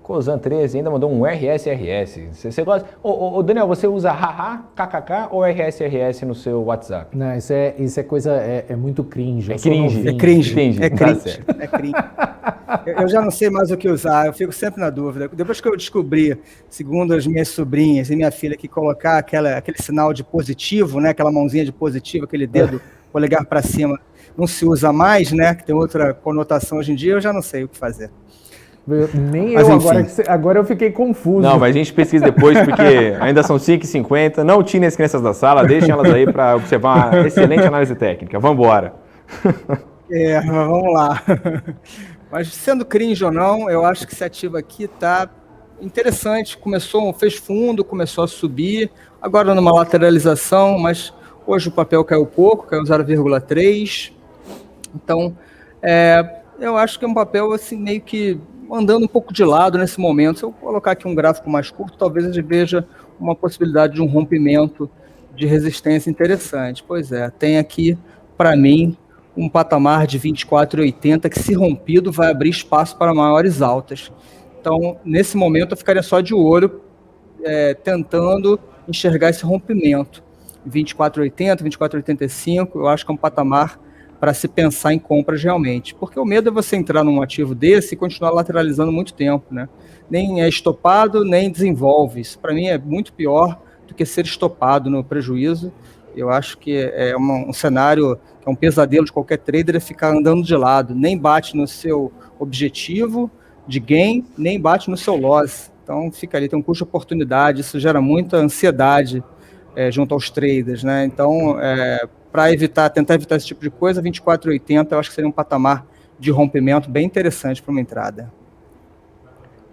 Speaker 2: Cosan 13, ainda mandou um RSRS. Você gosta? Ô, Daniel, você usa haha, kkk ou RSRS no seu WhatsApp?
Speaker 1: Não, isso é coisa, é muito cringe.
Speaker 8: É cringe. É cringe. Eu já não sei mais o que usar, eu fico sempre na dúvida. Depois que eu descobri, segundo as minhas sobrinhas e minha filha, que colocar aquele sinal de positivo, né, aquela mãozinha de positivo, aquele dedo polegar para cima, não se usa mais, né, que tem outra conotação hoje em dia, eu já não sei o que fazer.
Speaker 1: Nem mas, eu, agora eu fiquei confuso.
Speaker 2: Não, mas a gente pesquisa depois, porque ainda são 5h50. Não tire as crianças da sala, deixem elas aí para observar uma excelente análise técnica. Vamos embora.
Speaker 8: Vamos lá. Mas sendo cringe ou não, eu acho que esse ativo aqui está interessante. Fez fundo, começou a subir, agora numa lateralização, mas hoje o papel caiu pouco, caiu 0,3. Então, eu acho que é um papel assim, meio que andando um pouco de lado nesse momento. Se eu colocar aqui um gráfico mais curto, talvez a gente veja uma possibilidade de um rompimento de resistência interessante. Pois é, tem aqui, para mim, um patamar de 24,80 que, se rompido, vai abrir espaço para maiores altas. Então, nesse momento, eu ficaria só de olho, tentando enxergar esse rompimento. 24,80, 24,85, eu acho que é um patamar para se pensar em compras realmente. Porque o medo é você entrar num ativo desse e continuar lateralizando muito tempo, né? Nem é estopado, nem desenvolve. Isso, para mim, é muito pior do que ser estopado no prejuízo. Eu acho que é um cenário que é um pesadelo de qualquer trader, é ficar andando de lado. Nem bate no seu objetivo de gain, nem bate no seu loss. Então, fica ali, tem um custo de oportunidade, isso gera muita ansiedade junto aos traders, né? Então, para tentar evitar esse tipo de coisa, 24,80 eu acho que seria um patamar de rompimento bem interessante para uma entrada.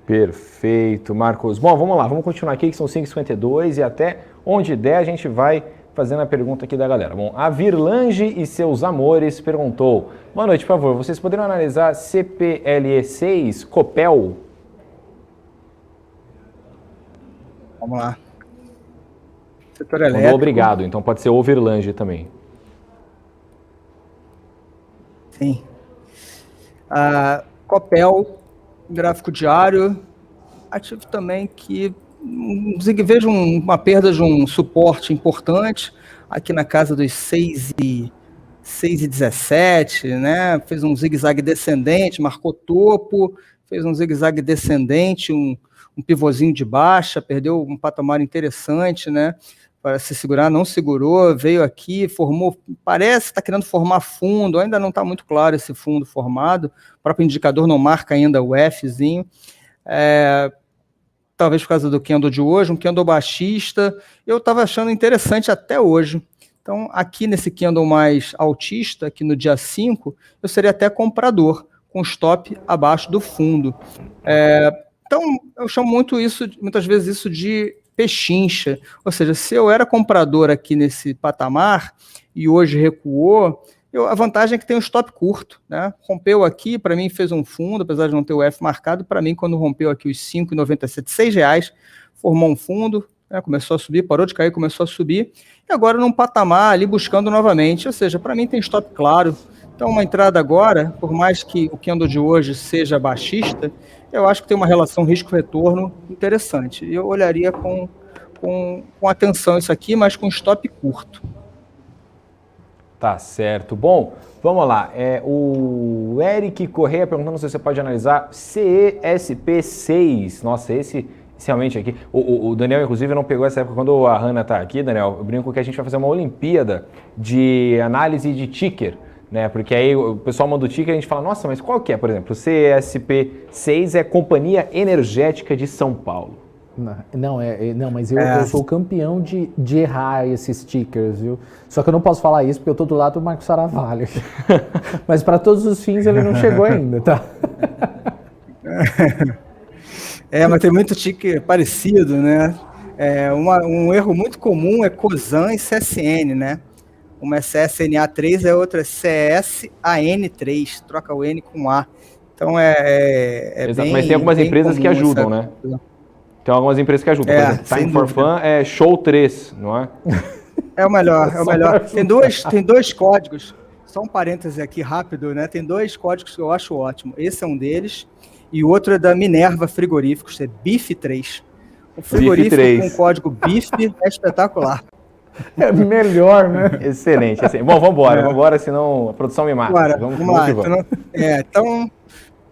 Speaker 2: Perfeito, Marcos. Bom, vamos lá, vamos continuar aqui, que são 5h52 e até onde der a gente vai fazendo a pergunta aqui da galera. Bom, a Virlange e seus amores perguntou, boa noite, por favor, vocês poderiam analisar CPLE6, Copel?
Speaker 8: Vamos lá. Setor elétrico.
Speaker 2: Obrigado, então pode ser Overlange também.
Speaker 8: Sim. Copel, gráfico diário, ativo também que vejo uma perda de um suporte importante, aqui na casa dos 6,17, né? Fez um zigue-zague descendente, marcou topo, fez um zigue-zague descendente, um pivôzinho de baixa, perdeu um patamar interessante, né? Para se segurar, não segurou, veio aqui, formou, parece que está querendo formar fundo, ainda não está muito claro esse fundo formado, o próprio indicador não marca ainda o Fzinho, talvez por causa do candle de hoje, um candle baixista, eu estava achando interessante até hoje. Então, aqui nesse candle mais altista, aqui no dia 5, eu seria até comprador. com stop abaixo do fundo. Então, eu chamo muitas vezes isso de pechincha, ou seja, se eu era comprador aqui nesse patamar e hoje recuou, a vantagem é que tem um stop curto, né? Rompeu aqui, para mim fez um fundo, apesar de não ter o F marcado, para mim quando rompeu aqui os R$ 5,97, R$6, formou um fundo, né? Começou a subir, parou de cair, começou a subir, e agora num patamar ali buscando novamente, ou seja, para mim tem stop claro. Então uma entrada agora, por mais que o candle de hoje seja baixista, eu acho que tem uma relação risco-retorno interessante. Eu olharia com atenção isso aqui, mas com stop curto.
Speaker 2: Tá certo. Bom, vamos lá. O Eric Correia perguntando se você pode analisar CESP6. Nossa, esse realmente aqui. O Daniel, inclusive, não pegou essa época quando a Hanna tá aqui, Daniel. Eu brinco que a gente vai fazer uma Olimpíada de análise de ticker, né? Porque aí o pessoal manda o ticker e a gente fala, nossa, mas qual que é? Por exemplo, o CESP6 é Companhia Energética de São Paulo.
Speaker 1: Não, mas eu sou campeão de errar esses stickers, viu? Só que eu não posso falar isso porque eu tô do lado do Marcos Saravalho. Mas para todos os fins ele não chegou ainda, tá?
Speaker 8: Mas tem muito ticker parecido, né? Um erro muito comum é COSAN e CSN, né? Uma é CSNA3 e a outra é CSAN3, troca o N com A. Então
Speaker 2: Exato, mas tem algumas empresas que ajudam, né? Tem algumas empresas que ajudam. Por exemplo, Time for Fun é Show 3, não é?
Speaker 8: É o melhor. Tem dois códigos, só um parêntese aqui rápido, né? Tem dois códigos que eu acho ótimo. Esse é um deles, e o outro é da Minerva Frigoríficos, é BIF3. O frigorífico com o código BIF é espetacular.
Speaker 1: É melhor, né?
Speaker 2: Excelente. Bom, vambora, senão a produção me mata.
Speaker 8: Vamos lá. Então,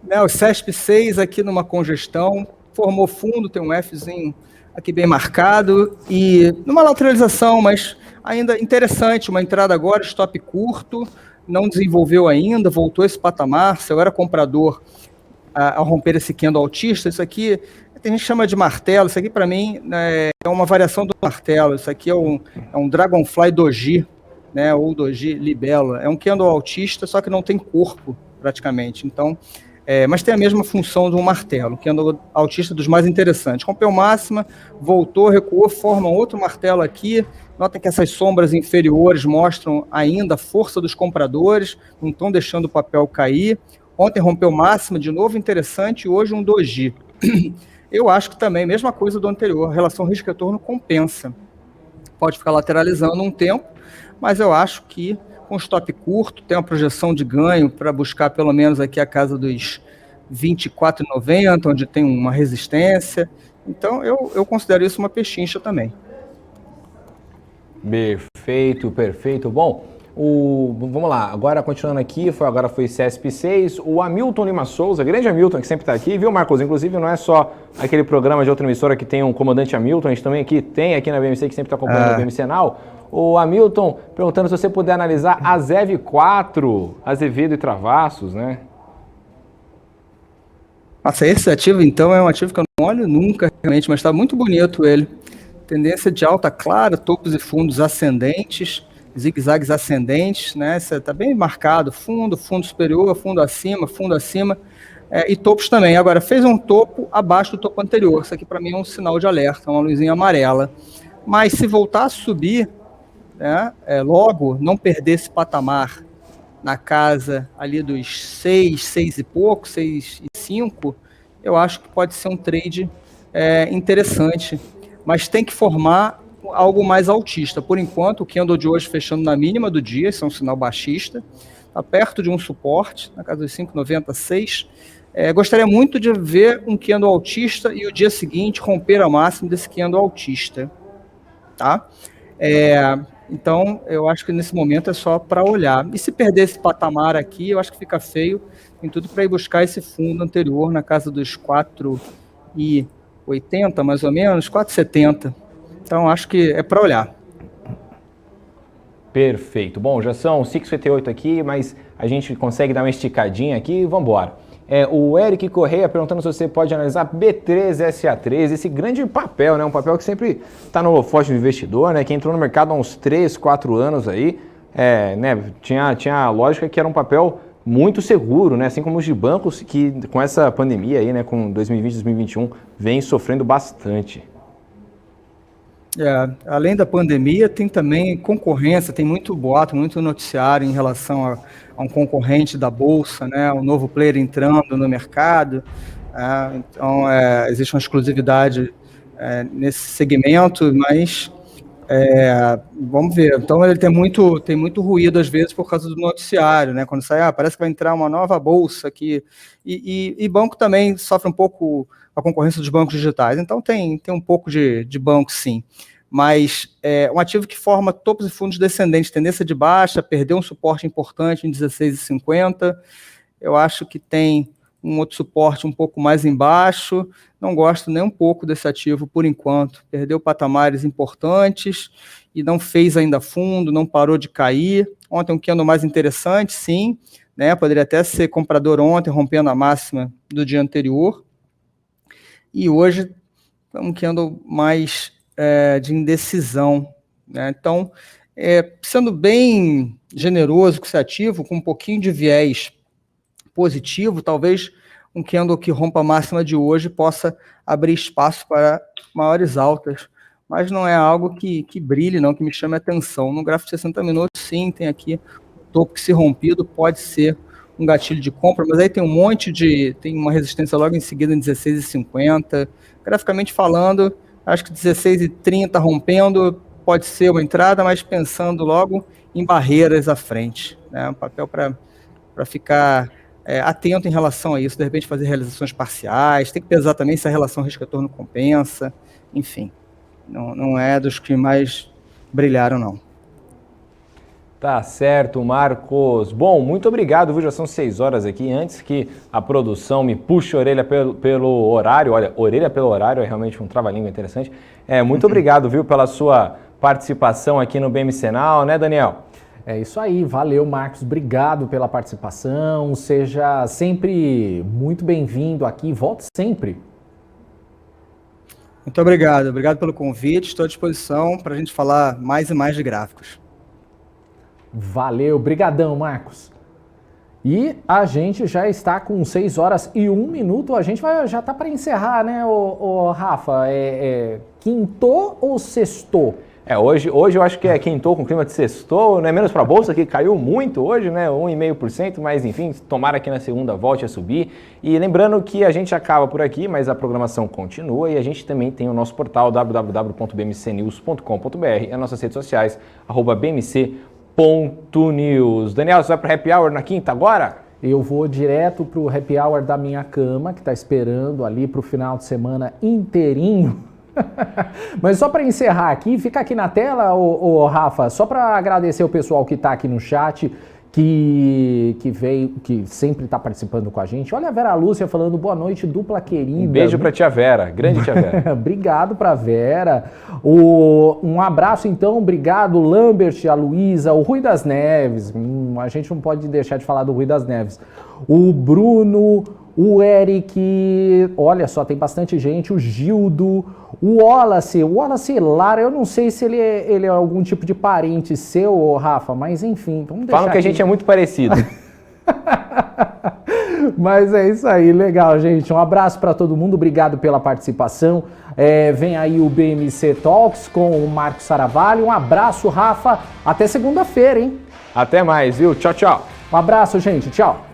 Speaker 8: o CESP6 aqui numa congestão, formou fundo, tem um Fzinho aqui bem marcado e numa lateralização, mas ainda interessante, uma entrada agora, stop curto, não desenvolveu ainda, voltou esse patamar. Se eu era comprador ao romper esse candle altista, isso aqui tem gente que chama de martelo, isso aqui para mim é uma variação do martelo, isso aqui é um Dragonfly Doji, né, ou Doji Libélula, é um candle altista, só que não tem corpo praticamente, então mas tem a mesma função de um martelo, que é um altista dos mais interessantes. Rompeu máxima, voltou, recuou, forma outro martelo aqui. Notem que essas sombras inferiores mostram ainda a força dos compradores, não estão deixando o papel cair. Ontem rompeu máxima, de novo interessante, e hoje um doji. Eu acho que também, mesma coisa do anterior, a relação risco-retorno compensa. Pode ficar lateralizando um tempo, mas eu acho que com stop curto, tem uma projeção de ganho para buscar pelo menos aqui a casa dos 24,90, onde tem uma resistência. Então, eu considero isso uma pechincha também.
Speaker 2: Perfeito. Bom, vamos lá, agora continuando aqui, agora foi CESP6, o Hamilton Lima Souza, grande Hamilton, que sempre está aqui, viu, Marcos? Inclusive, não é só aquele programa de outra emissora que tem um comandante Hamilton, a gente também aqui tem aqui na BMC, que sempre está acompanhando a BMC Now. O Hamilton perguntando se você puder analisar a ZEV4, Azevedo e Travassos, né?
Speaker 8: Nossa, esse ativo, então, é um ativo que eu não olho nunca, realmente, mas está muito bonito ele. Tendência de alta clara, topos e fundos ascendentes, zigue-zagues ascendentes, né? Está bem marcado, fundo superior, fundo acima, e topos também. Agora, fez um topo abaixo do topo anterior. Isso aqui, para mim, é um sinal de alerta, uma luzinha amarela. Mas se voltar a subir, né, logo, não perder esse patamar na casa ali dos 6 e pouco, 6 e 5, eu acho que pode ser um trade interessante, mas tem que formar algo mais altista. Por enquanto, o candle de hoje fechando na mínima do dia, isso é um sinal baixista, está perto de um suporte, na casa dos 5,96. Gostaria muito de ver um candle altista e o dia seguinte romper a máxima desse candle altista, tá? Então, eu acho que nesse momento é só para olhar. E se perder esse patamar aqui, eu acho que fica feio. Tem tudo para ir buscar esse fundo anterior na casa dos 4,80, mais ou menos, 4,70. Então, acho que é para olhar.
Speaker 2: Perfeito. Bom, já são 5h58 aqui, mas a gente consegue dar uma esticadinha aqui e vamos embora. O Eric Correia perguntando se você pode analisar B3SA3, esse grande papel, né? Um papel que sempre está no holofote do investidor, né? Que entrou no mercado há uns 3, 4 anos aí, né? Tinha a lógica que era um papel muito seguro, né? Assim como os de bancos que com essa pandemia aí, né, com 2020, 2021, vem sofrendo bastante.
Speaker 8: Além da pandemia, tem também concorrência, tem muito boato, muito noticiário em relação a um concorrente da Bolsa, né, um novo player entrando no mercado. Então, existe uma exclusividade nesse segmento, mas vamos ver. Então, ele tem muito ruído, às vezes, por causa do noticiário, né? Quando sai, parece que vai entrar uma nova Bolsa aqui. E banco também sofre um pouco a concorrência dos bancos digitais. Então, tem um pouco de banco, sim. Mas um ativo que forma topos e fundos descendentes, tendência de baixa, perdeu um suporte importante em 16,50. Eu acho que tem um outro suporte um pouco mais embaixo. Não gosto nem um pouco desse ativo por enquanto. Perdeu patamares importantes e não fez ainda fundo, não parou de cair. Ontem um candle mais interessante, sim, né? Poderia até ser comprador ontem, rompendo a máxima do dia anterior. E hoje um candle mais de indecisão, né? Então, sendo bem generoso com esse ativo, com um pouquinho de viés positivo, talvez um candle que rompa a máxima de hoje possa abrir espaço para maiores altas, mas não é algo que brilhe, não, que me chame a atenção. No gráfico de 60 minutos, sim, tem aqui o topo que se rompido, pode ser um gatilho de compra, mas aí tem tem uma resistência logo em seguida em 16,50. Graficamente falando, acho que 16,30 rompendo pode ser uma entrada, mas pensando logo em barreiras à frente, né? Um papel para ficar atento em relação a isso, de repente fazer realizações parciais, tem que pesar também se a relação risco-retorno compensa, enfim, não é dos que mais brilharam, não.
Speaker 2: Tá certo, Marcos. Bom, muito obrigado, viu? Já são 6 horas aqui. Antes que a produção me puxe a orelha pelo horário, olha, orelha pelo horário é realmente um trava-língua interessante. Muito obrigado, viu, pela sua participação aqui no BMC Now, né, Daniel?
Speaker 1: É isso aí, valeu, Marcos, obrigado pela participação, seja sempre muito bem-vindo aqui, volte sempre.
Speaker 8: Muito obrigado pelo convite, estou à disposição para a gente falar mais e mais de gráficos.
Speaker 1: Valeu, brigadão, Marcos. E a gente já está com 6 horas e 1 minuto, a gente já está para encerrar, né, Rafa? Quintou ou sextou?
Speaker 2: Hoje eu acho que quintou com clima de sextou, né? Menos para a Bolsa, que caiu muito hoje, né? 1,5%, mas enfim, tomara que na segunda volte a subir. E lembrando que a gente acaba por aqui, mas a programação continua e a gente também tem o nosso portal www.bmcnews.com.br e as nossas redes sociais, @bmc.news. Daniel, você vai para o Happy Hour na quinta agora?
Speaker 1: Eu vou direto para o Happy Hour da minha cama, que está esperando ali para o final de semana inteirinho. Mas só para encerrar aqui, fica aqui na tela, Rafa, só para agradecer o pessoal que está aqui no chat, que veio, que sempre está participando com a gente. Olha a Vera Lúcia falando boa noite, dupla querida.
Speaker 2: Um beijo para tia Vera, grande tia Vera.
Speaker 1: Obrigado para Vera. Um abraço então, obrigado Lambert, a Luísa, o Rui das Neves. A gente não pode deixar de falar do Rui das Neves. O Bruno, o Eric, olha só, tem bastante gente, o Gildo, o Wallace Lara, eu não sei se ele é algum tipo de parente seu, Rafa, mas enfim, vamos deixar.
Speaker 2: Falam que a gente é muito parecido.
Speaker 1: Mas é isso aí, legal, gente. Um abraço para todo mundo, obrigado pela participação. Vem aí o BMC Talks com o Marcos Saravalho. Um abraço, Rafa. Até segunda-feira, hein?
Speaker 2: Até mais, viu? Tchau, tchau.
Speaker 1: Um abraço, gente. Tchau.